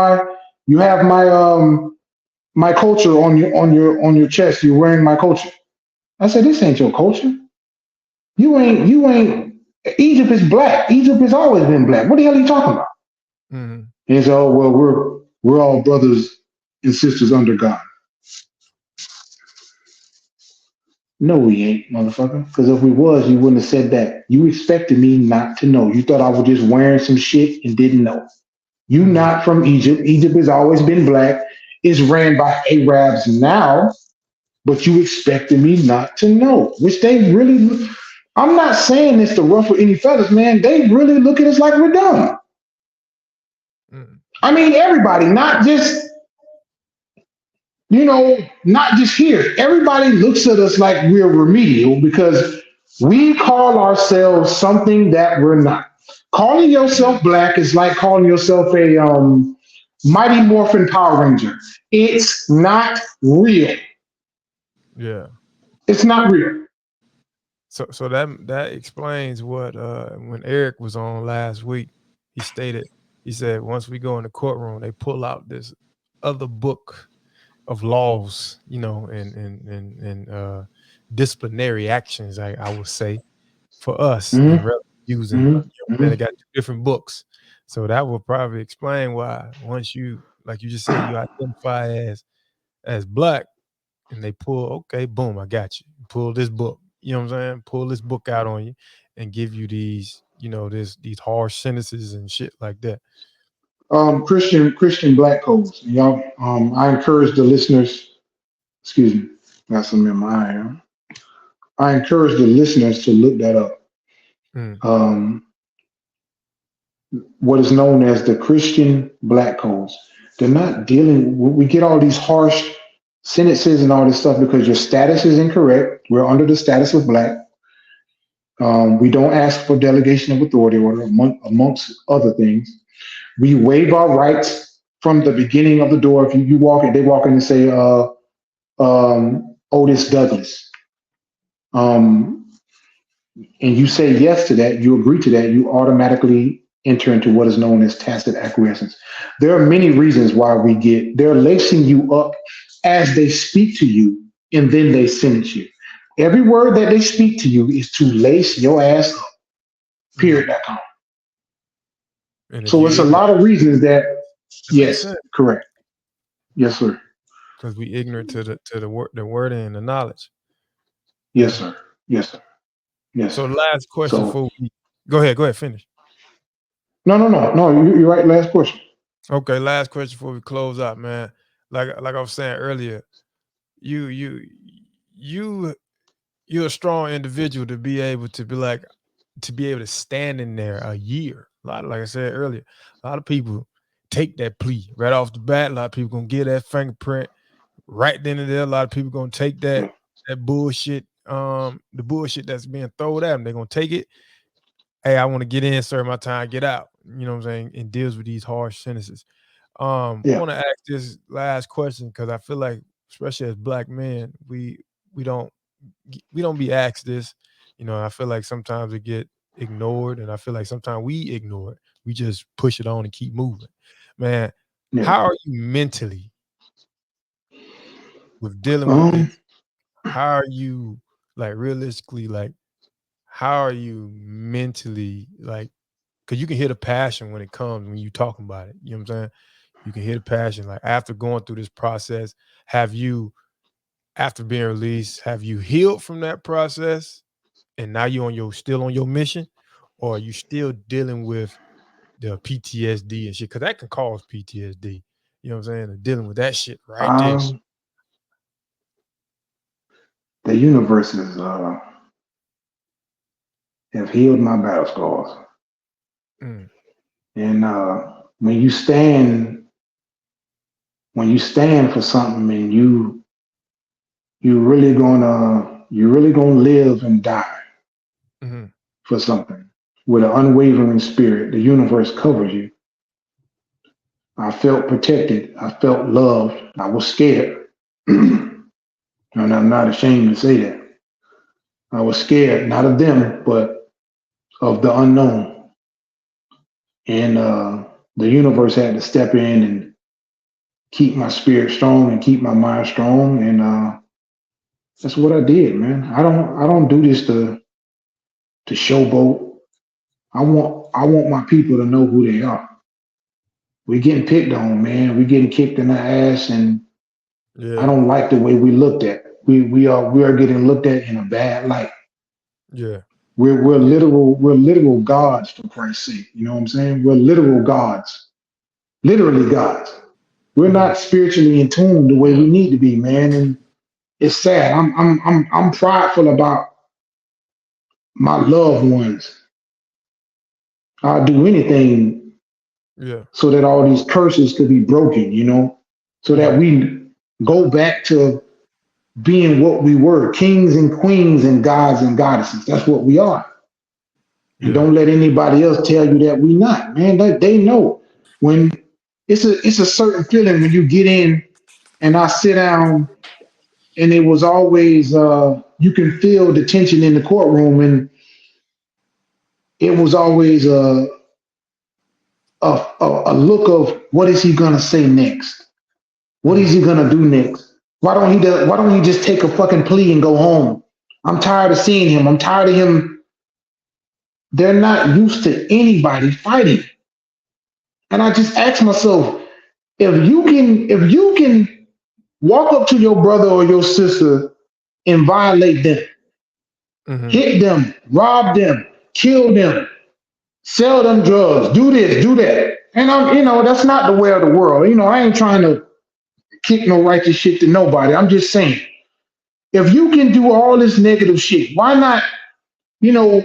my culture on your chest. You're wearing my culture." I said, "This ain't your culture. You ain't. Egypt is black. Egypt has always been black. What the hell are you talking about?" Mm, And he said, "Oh well, we're all brothers and sisters under God." No, we ain't, motherfucker. Because if we was, you wouldn't have said that. You expected me not to know. You thought I was just wearing some shit and didn't know. You mm, not from Egypt. Egypt has always been black. It's ran by Arabs now, but you expected me not to know, which they really. I'm not saying this to ruffle any feathers, man. They really look at us like we're dumb. mm. I mean, everybody, not just not just here. Everybody looks at us like we're remedial because we call ourselves something that we're not. Calling Yeah. yourself black is like calling yourself a Mighty Morphin Power Ranger. It's not real. Yeah. It's not real. So that explains what when Eric was on last week, he stated, he said once we go in the courtroom, they pull out this other book of laws, and disciplinary actions, I would say, for us, and Mm-hmm. rather using, Mm-hmm. they got two different books. So that will probably explain why once you, like you just said, you identify as black, and they pull, okay, boom, I got you. Pull this book. You know what I'm saying? Pull this book out on you and give you these, these harsh sentences and shit like that. Christian black codes. Y'all, I encourage the listeners. Excuse me, got some in my eye. Huh? I encourage the listeners to look that up. Mm, Um, what is known as the Christian black codes. They're not dealing. We get all these harsh sentences and all this stuff because your status is incorrect. We're under the status of black. We don't ask for delegation of authority order, amongst other things. We waive our rights from the beginning of the door. If you walk in, they walk in and say, Otis Douglas. Um, and you say yes to that, you agree to that, you automatically enter into what is known as tacit acquiescence. There are many reasons why they're lacing you up as they speak to you, and then they sentence you. Every word that they speak to you is to lace your ass up, mm. period.com. And if So you it's a ignorant, lot of reasons that, it makes yes, sense correct. Yes, sir. because we ignorant to the wording and the knowledge. Yes, Yeah. sir. Yes, sir. Yes, So sir. the last question So, for we go ahead, finish. no, you're right. Last question. Okay, last question before we close out, man. Like I was saying earlier, you you you you're a strong individual to be able to be like to be able to stand in there a year. A lot of, like I said earlier, a lot of people take that plea right off the bat. A lot of people gonna get that fingerprint right then and there. A lot of people gonna take Yeah. that bullshit, the bullshit that's being thrown at them. They're gonna take it. Hey, I want to get in, serve my time, get out. You know what I'm saying? And deals with these harsh sentences. I Yeah. want to ask this last question because I feel like, especially as black men, we don't we don't be asked this. I feel like sometimes we get ignored, and I feel like sometimes we ignore it. We just push it on and keep moving. Man, Yeah. how are you mentally with dealing with Um, this? How are you, like, realistically, like, how are you mentally, like, because you can hear the passion when it comes when you talking about it. You know what I'm saying? You can hear the passion. Like, after going through this process, have you, after being released, have you healed from that process? And now you still on your mission, or are you still dealing with the PTSD and shit? Because that can cause PTSD. You know what I'm saying? And dealing with that shit right there. um, the universe is have healed my battle scars, Mm, and when you stand for something, and you're really gonna live and die mhm, for something with an unwavering spirit. The universe covers you. I felt protected. I felt loved. I was scared, and I'm not ashamed to say that. I was scared, not of them, but of the unknown. And the universe had to step in and keep my spirit strong and keep my mind strong. And that's what I did, man. I don't do this to showboat. I want my people to know who they are. We're getting picked on, man. We're getting kicked in the ass, and I yeah, don't like the way we looked at. We are getting looked at in a bad light. yeah, We're literal gods, for Christ's sake. You know what I'm saying? We're literal gods, literally gods. We're mhm, not spiritually in tune the way Yeah. we need to be, man. And it's sad. I'm prideful about my loved ones. I'll do anything yeah, so that all these curses could be broken, so that mhm, go back to being what we were, kings and queens and gods and goddesses. That's what we are. And Yeah. don't let anybody else tell you that we not, man. They know when it's a certain feeling when you get in and I sit down and it was always you can feel the tension in the courtroom and it was always a look of what is he gonna say next? What is he gonna do next? Why don't he just take a fucking plea and go home? I'm tired of seeing him. I'm tired of him. They're not used to anybody fighting. And I just ask myself, if you can walk up to your brother or your sister and violate them, Mm-hmm. hit them, rob them, kill them, sell them drugs, do this, do that. And that's not the way of the world. I ain't trying to kick no righteous shit to nobody. I'm just saying, if you can do all this negative shit, why not, you know,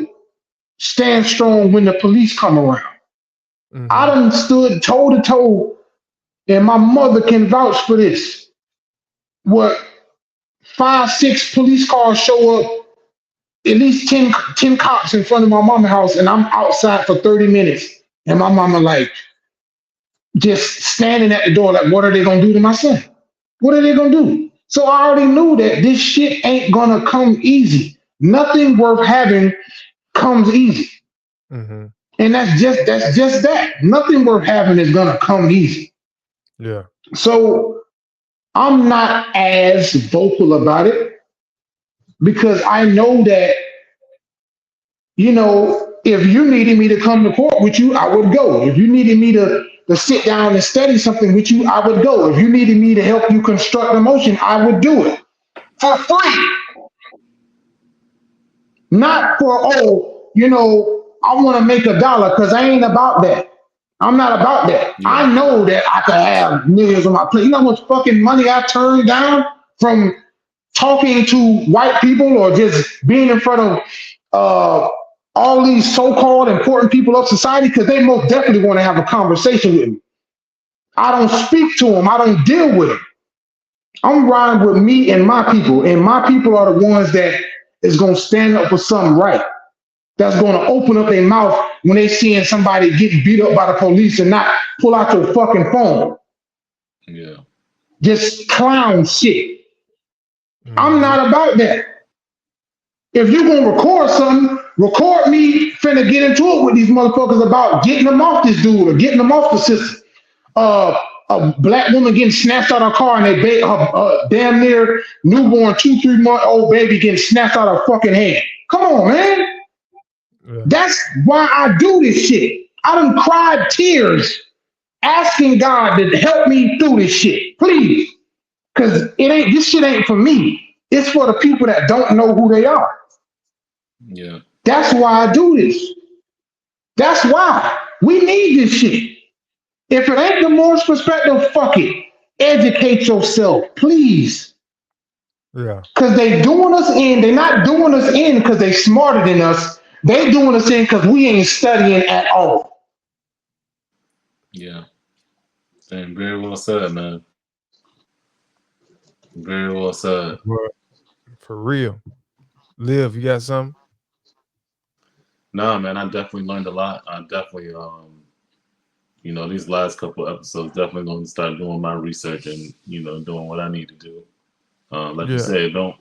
stand strong when the police come around? I Mm-hmm. done stood toe to toe, and my mother can vouch for this. What 5, 6 police cars show up, at least 10 cops in front of my mama's house, and I'm outside for 30 minutes. And my mama like just standing at the door, like, what are they gonna do to my son? What are they gonna do? So I already knew that this shit ain't gonna come easy. Nothing worth having comes easy. Mm-hmm. And that's just that. Nothing worth having is gonna come easy. Yeah. So I'm not as vocal about it because I know that, if you needed me to come to court with you, I would go. If you needed me to sit down and study something with you, I would go. If you needed me to help you construct a motion, I would do it for free. Not for, I want to make $1 because I ain't about that. I'm not about that. Yeah. I know that I could have millions on my plate. You know how much fucking money I turned down from talking to white people or just being in front of all these so-called important people of society because they most definitely want to have a conversation with me. I don't speak to them. I don't deal with them. I'm riding with me and my people are the ones that is going to stand up for something right. That's going to open up their mouth when they seeing somebody getting beat up by the police and not pull out your fucking phone. Yeah. Just clown shit. I'm Mm-hmm. not about that. If you're going to record something, record me finna get into it with these motherfuckers about getting them off this dude or getting them off the system. A black woman getting snatched out of her car and her damn near newborn 2, 3 month old baby getting snatched out of her fucking hand. Come on, man. Yeah. That's why I do this shit. I done cried tears asking God to help me through this shit, please. Cause this shit ain't for me. It's for the people that don't know who they are. Yeah. That's why I do this. That's why we need this shit. If it ain't the Morris perspective, fuck it. Educate yourself, please. Yeah. Cause they doing us in. They not doing us in because they smarter than us. They doing us in because we ain't studying at all. Yeah. And very well said, man. Very well said. But for real. Liv, you got something? Nah, man, I definitely learned a lot. I definitely, these last couple episodes, definitely going to start doing my research and, doing what I need to do. Like you Yeah. said, don't,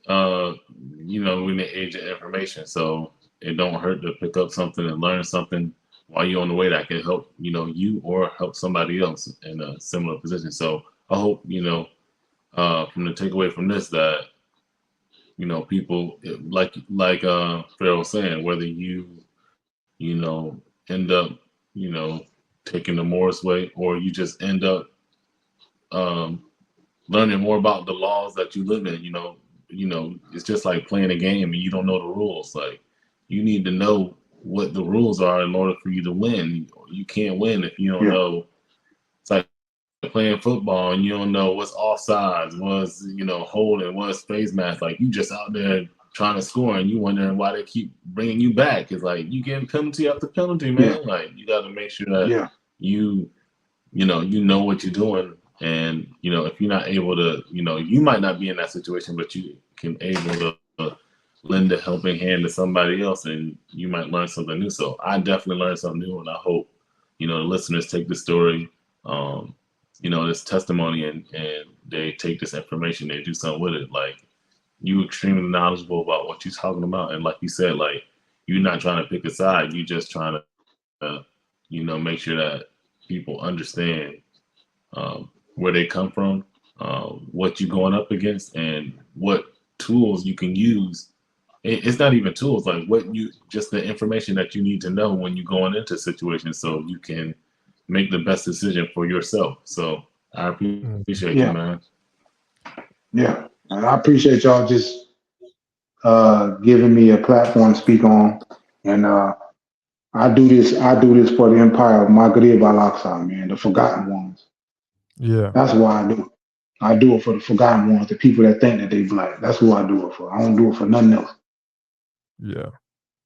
we're in the age of information, so it don't hurt to pick up something and learn something while you're on the way that can help, you or help somebody else in a similar position. So I hope, from the takeaway from this that, people like Pharaoh was saying, whether end up, taking the Morris way, or you just end up um, learning more about the laws that you live in. It's just like playing a game and you don't know the rules. Like, you need to know what the rules are in order for you to win. You can't win if you don't know. It's like playing football and you don't know what's offsides, what's holding, what's face mask. Like, you just out there trying to score and you wondering why they keep bringing you back. It's like you getting penalty after penalty, man. Yeah. Like, you got to make sure that Yeah. you know what you're doing And if you're not able to, you might not be in that situation, but you can able to lend a helping hand to somebody else, and you might learn something new. So I definitely learned something new, and I hope the listeners take this story, um, this testimony, and they take this information, they do something with it. Like, you extremely knowledgeable about what you're talking about, and like you said, like, you're not trying to pick a side, you just trying to make sure that people understand where they come from, what you're going up against, and what tools you can use. It's not even tools, like just the information that you need to know when you're going into situations, so you can make the best decision for yourself. So I appreciate you, man. Yeah, yeah. And I appreciate y'all just giving me a platform to speak on. And I do this for the empire of Maghrib al-Aqsa, man, the forgotten ones. Yeah. That's why I do it. I do it for the forgotten ones, the people that think that they black. That's who I do it for. I don't do it for nothing else. Yeah.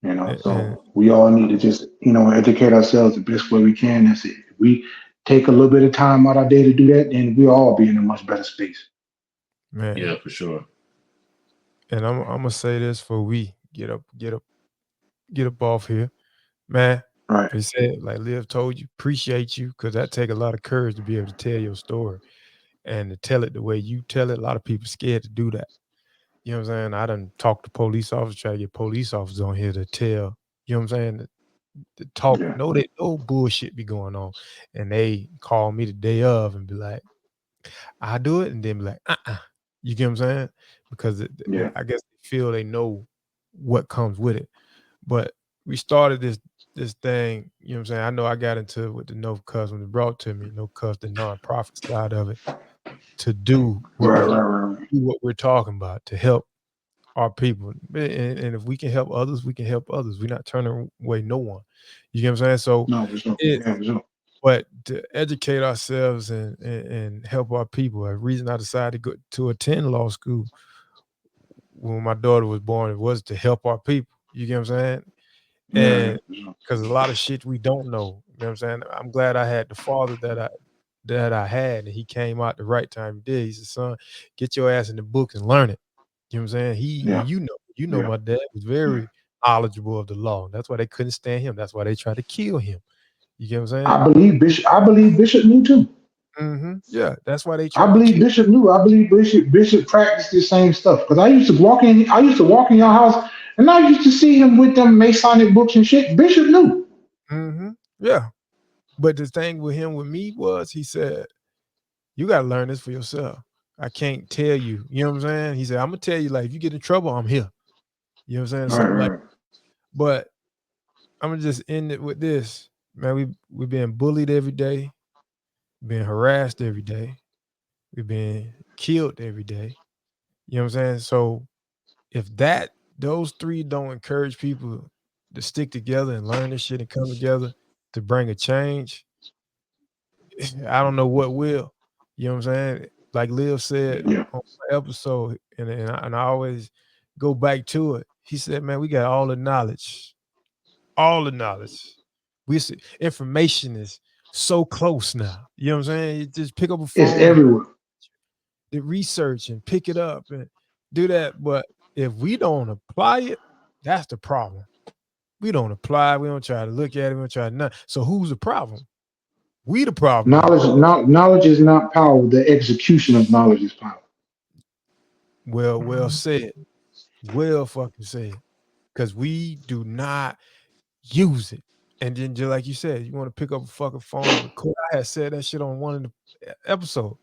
And So we all need to just, educate ourselves the best way we can. That's it. If we take a little bit of time out our day to do that, then we'll all be in a much better space. man, Yeah, for sure. and I'm gonna say this for we get up off here, man. Right. They said, like Liv told you, appreciate you, because that take a lot of courage to be able to tell your story and to tell it the way you tell it. A lot of people scared to do that. You know what I'm saying? I done talked to police officers, try to get police officers on here to tell. You know what I'm saying? To talk, Yeah. no bullshit be going on, and they call me the day of and be like, "I do it," and then be like, You get what I'm saying? Because Yeah. I guess they feel they know what comes with it. But we started this thing. You know what I'm saying? I know I got into it with the No Cuss when it brought to me No Cuss, the nonprofit side of it, to do what Right. we Right. Right. Right. do what we're talking about, to help our people. And if we can help others, we can help others. We're not turning away no one. You get what I'm saying? So No, for sure. it Yeah, for sure. but to educate ourselves and help our people. A reason I decided to go to attend law school when my daughter was born, it was to help our people. You get what I'm saying? Yeah, yeah, And for sure. because a lot of shit we don't know. You know what I'm saying? I'm glad I had the father that I had, and he came out the right time he did. He said, "Son, get your ass in the books and learn it." You know what I'm saying? Yeah. You know, Yeah. my dad was Yeah. very knowledgeable of the law. That's why they couldn't stand him. That's why they tried to kill him. You get what I'm saying? I believe Bishop knew too. Yeah, that's why they I tried to believe kill. Bishop knew. I believe Bishop practiced the same stuff. Because I used to walk in your house and I used to see him with them Masonic books and shit. Bishop knew. Yeah, but the thing with him with me was he said, "You got to learn this for yourself. I can't tell you." You know what I'm saying? He said, "I'm gonna tell you, like, if you get in trouble, I'm here." You know what I'm saying? Right, Something like. right, But I'm gonna just end it with this, man. We been bullied every day, being harassed every day, we been killed every day. You know what I'm saying? So if those three don't encourage people to stick together and learn this shit and come together to bring a change, I don't know what will. You know what I'm saying? Like Liv said yeah, on the episode, and I always go back to it. He said, "Man, we got all the knowledge, all the knowledge. We see information is so close now. You know what I'm saying? You just pick up a it's phone and everywhere. do research and pick it up and do that. But if we don't apply it, that's the problem. We don't apply. We don't try to look at it. We don't try to none. So who's the problem? We the problem then. Knowledge is not power. The execution of knowledge is power. Well said. Well fucking said. Because we do not use it. And then just like you said, you want to pick up a fucking phone and record. I had said that shit on one of the episodes.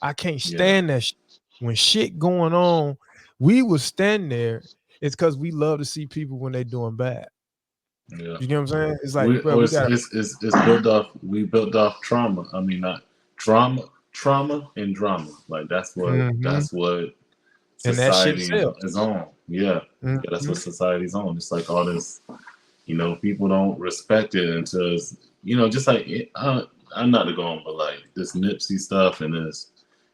I can't Yeah, stand that shit. When shit going on, we will stand there. It's because we love to see people when they doing bad. yeah. You know what I'm saying? It's like, We bro, or we gotta. it's built off. We built off trauma. I mean, not trauma and drama. Like, Mhm. that's what And that shit society sells. is on. Yeah, yeah, that's what Mhm. society's on. It's like all this. People don't respect it until it's, just like I'm not to go on, but like this Nipsey stuff and this,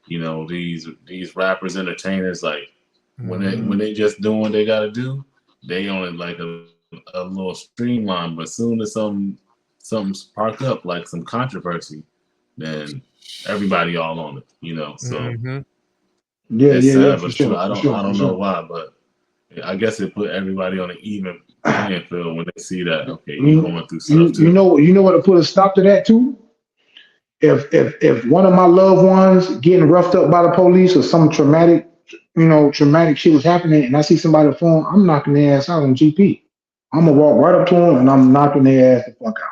these rappers, entertainers, like when Mhm. they just doing what they gotta do, they on it like a little streamline. But soon as something spark up, like some controversy, then everybody all on it, you know. So it's yeah, sad, for but true. sure, I for don't sure, for know sure. why, but I guess it put everybody on an even playing field when they see that okay, you going through stuff too. You know what to put a stop to that too? If one of my loved ones getting roughed up by the police or some traumatic shit was happening, and I see somebody on the phone, I'm knocking their ass out on GP. I'm gonna walk right up to them and I'm knocking their ass the fuck out.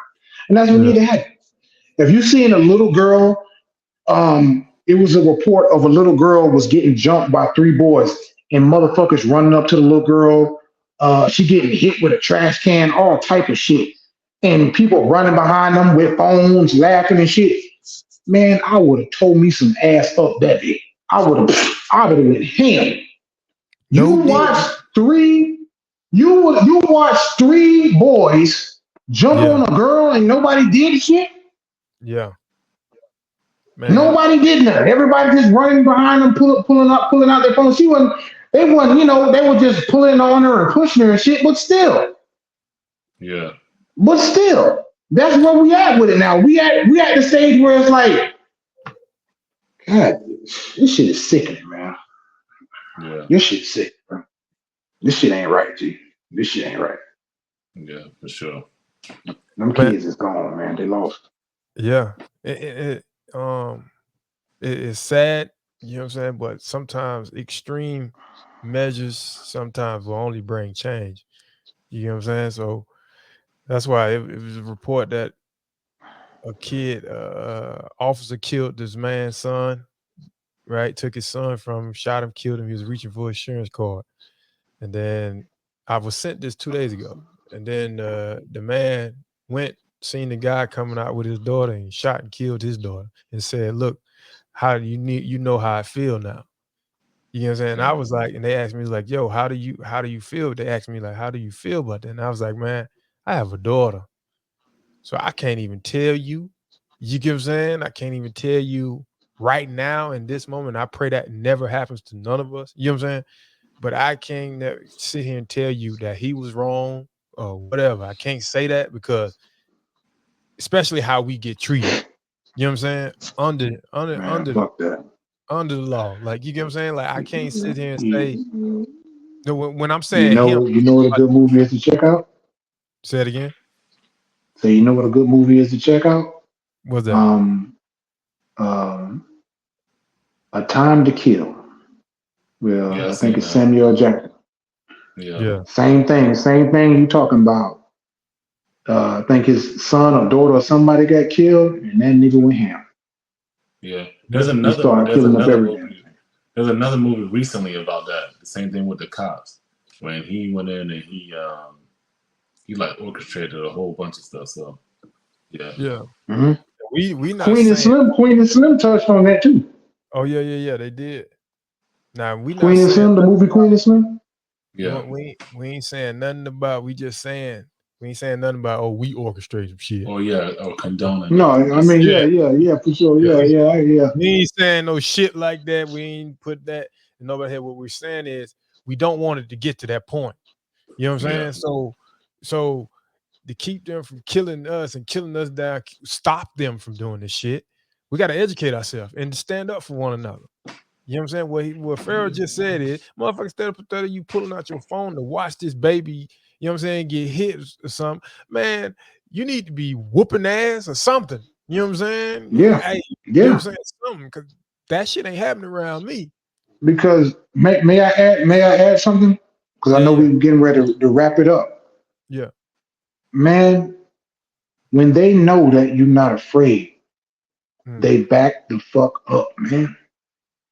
And that's what need to happen. If you seeing a little girl, it was a report of a little girl was getting jumped by three boys and motherfuckers running up to the little girl. She getting hit with a trash can, all type of shit. And people running behind them with phones, laughing and shit. Man, I would have told me some ass up that day. I would have went ham. You No did. watch three boys jump Yeah, on a girl and nobody did shit. yeah, man. Nobody did nothing. Everybody just running behind them, pulling out their phone. They wasn't, they were just pulling on her and pushing her and shit. Yeah. But still, that's where we at with it now. We at the stage where it's like, God, this shit is sickening, man. Yeah. This shit's sick, bro. This shit ain't right, G. This shit ain't right. Yeah, for sure. Them Man, kids is gone, man. They lost. yeah. It's sad, you know what I'm saying? But sometimes extreme measures sometimes will only bring change. You know what I'm saying? So that's why it was a report that a kid, officer killed this man's son, right? Took his son from him, shot him, killed him. He was reaching for his insurance card. And then I was sent this 2 days ago. And then the man went, seen the guy coming out with his daughter and shot and killed his daughter and said, look, how do you know how I feel now? You know what I'm saying? I was like, and they asked me, like, yo, how do you feel? They asked me, like, how do you feel about that? And I was like, man, I have a daughter. So I can't even tell you. You get what I'm saying? I can't even tell you right now in this moment. I pray that never happens to none of us. You know what I'm saying? But I can't sit here and tell you that he was wrong or whatever. I can't say that because especially how we get treated. You know what I'm saying? Man, fuck that. Under the law. Like, you get what I'm saying? Like, I can't sit here and say, You no, when I'm saying him, know what a good movie is to check out? say it again. So you know what a good movie is to check out? What's that? Um, um, A Time to Kill. Well, Yeah, I think it's that. Samuel Jackson. Yeah. Same thing you talking about. I think his son or daughter or somebody got killed, and that nigga went ham. Yeah. He started killing up everything. There's another movie recently about that. The same thing with the cops. When he went in and he like orchestrated a whole bunch of stuff. So yeah. Yeah. Mm-hmm. We not saying Queen and Slim touched on that too. Oh yeah, they did. Now we not Queen and saying Slim, the movie Queen and Slim. Yeah. we ain't saying nothing about. We just saying we ain't saying nothing about. Oh, we orchestrate some shit. Oh yeah, or condoning. No, I mean yeah, for sure. Yeah. We ain't saying no shit like that. We ain't put that in nobody's head. What we're saying is we don't want it to get to that point. You know what I'm saying? So to keep them from killing us and killing us down, stop them from doing this shit. We got to educate ourselves and stand up for one another. You know what I'm saying? What Farrell just said is, motherfucker, instead of you pulling out your phone to watch this baby, you know what I'm saying, get hit or something, man, you need to be whooping ass or something. You know what I'm saying? Yeah. Hey, yeah. You know what I'm saying? Something, because that shit ain't happening around me. Because may I add something? Because I know we're getting ready to wrap it up. Yeah. Man, when they know that you're not afraid, they back the fuck up, man.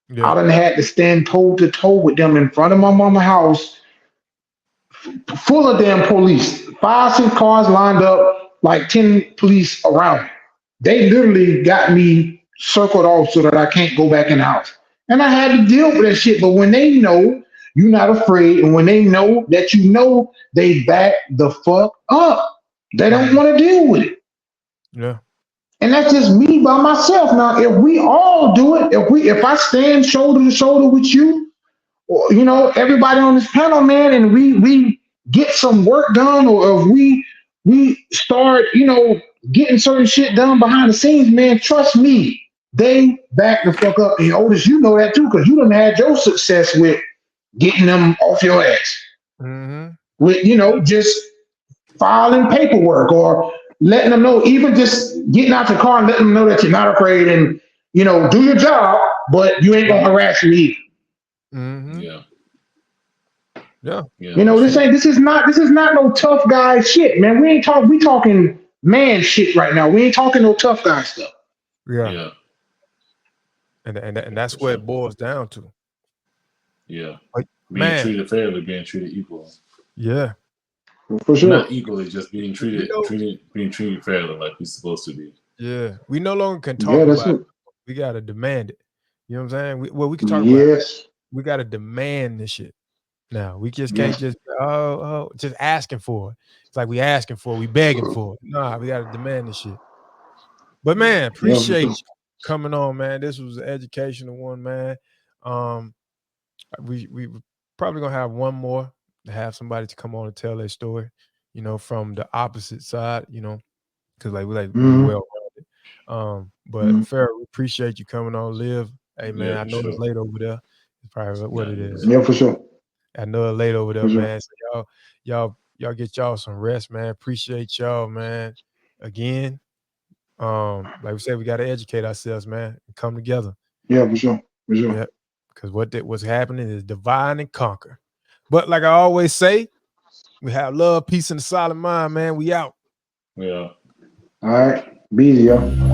Yeah. I done had to stand toe to toe with them in front of my mama's house, full of damn police. 5, 6 cars lined up, like 10 police around me. They literally got me circled off so that I can't go back in the house. And I had to deal with that shit. But when they know you're not afraid, and when they know that you know, they back the fuck up. They don't want to deal with it. Yeah. And that's just me by myself. Now, if we all do it, if I stand shoulder to shoulder with you, or everybody on this panel, man, and we get some work done, or if we start, getting certain shit done behind the scenes, man, trust me, they back the fuck up. And Otis, you know that too, because you done had your success with getting them off your ass. Mm-hmm. With, just filing paperwork or letting them know, even just getting out your car and letting them know that you're not afraid and, do your job, but you ain't gonna harass me. Mm-hmm. Yeah. Yeah. This is not no tough guy shit, man. We talking man shit right now. We ain't talking no tough guy stuff. Yeah. Yeah. And that's what it boils down to. Yeah. Like, Being man. treated fairly, being treated equal. Yeah. For sure. Not equally, just being treated fairly like you're supposed to be. Yeah. We no longer can talk about it. We gotta demand it. You know what I'm saying? We can talk about it. We gotta demand this shit. Now we just can't just just asking for it. It's like we asking for it, we begging for it. Nah, we gotta demand this shit. But man, appreciate you coming on, man. This was an educational one, man. We probably gonna have one more to have somebody to come on and tell their story, from the opposite side, because we well rounded. But Farrah, we appreciate you coming on, Liv. Hey man, I know it's late over there. It's probably what it is. Yeah, for sure. I know it's late over there, man. So y'all get y'all some rest, man. Appreciate y'all, man. Again, like we said, we gotta educate ourselves, man, and come together. Yeah, for sure. For sure. Yeah, because what's happening is divide and conquer. But like I always say, we have love, peace, and a solid mind, man. We out. Yeah. All right. Be easy, y'all.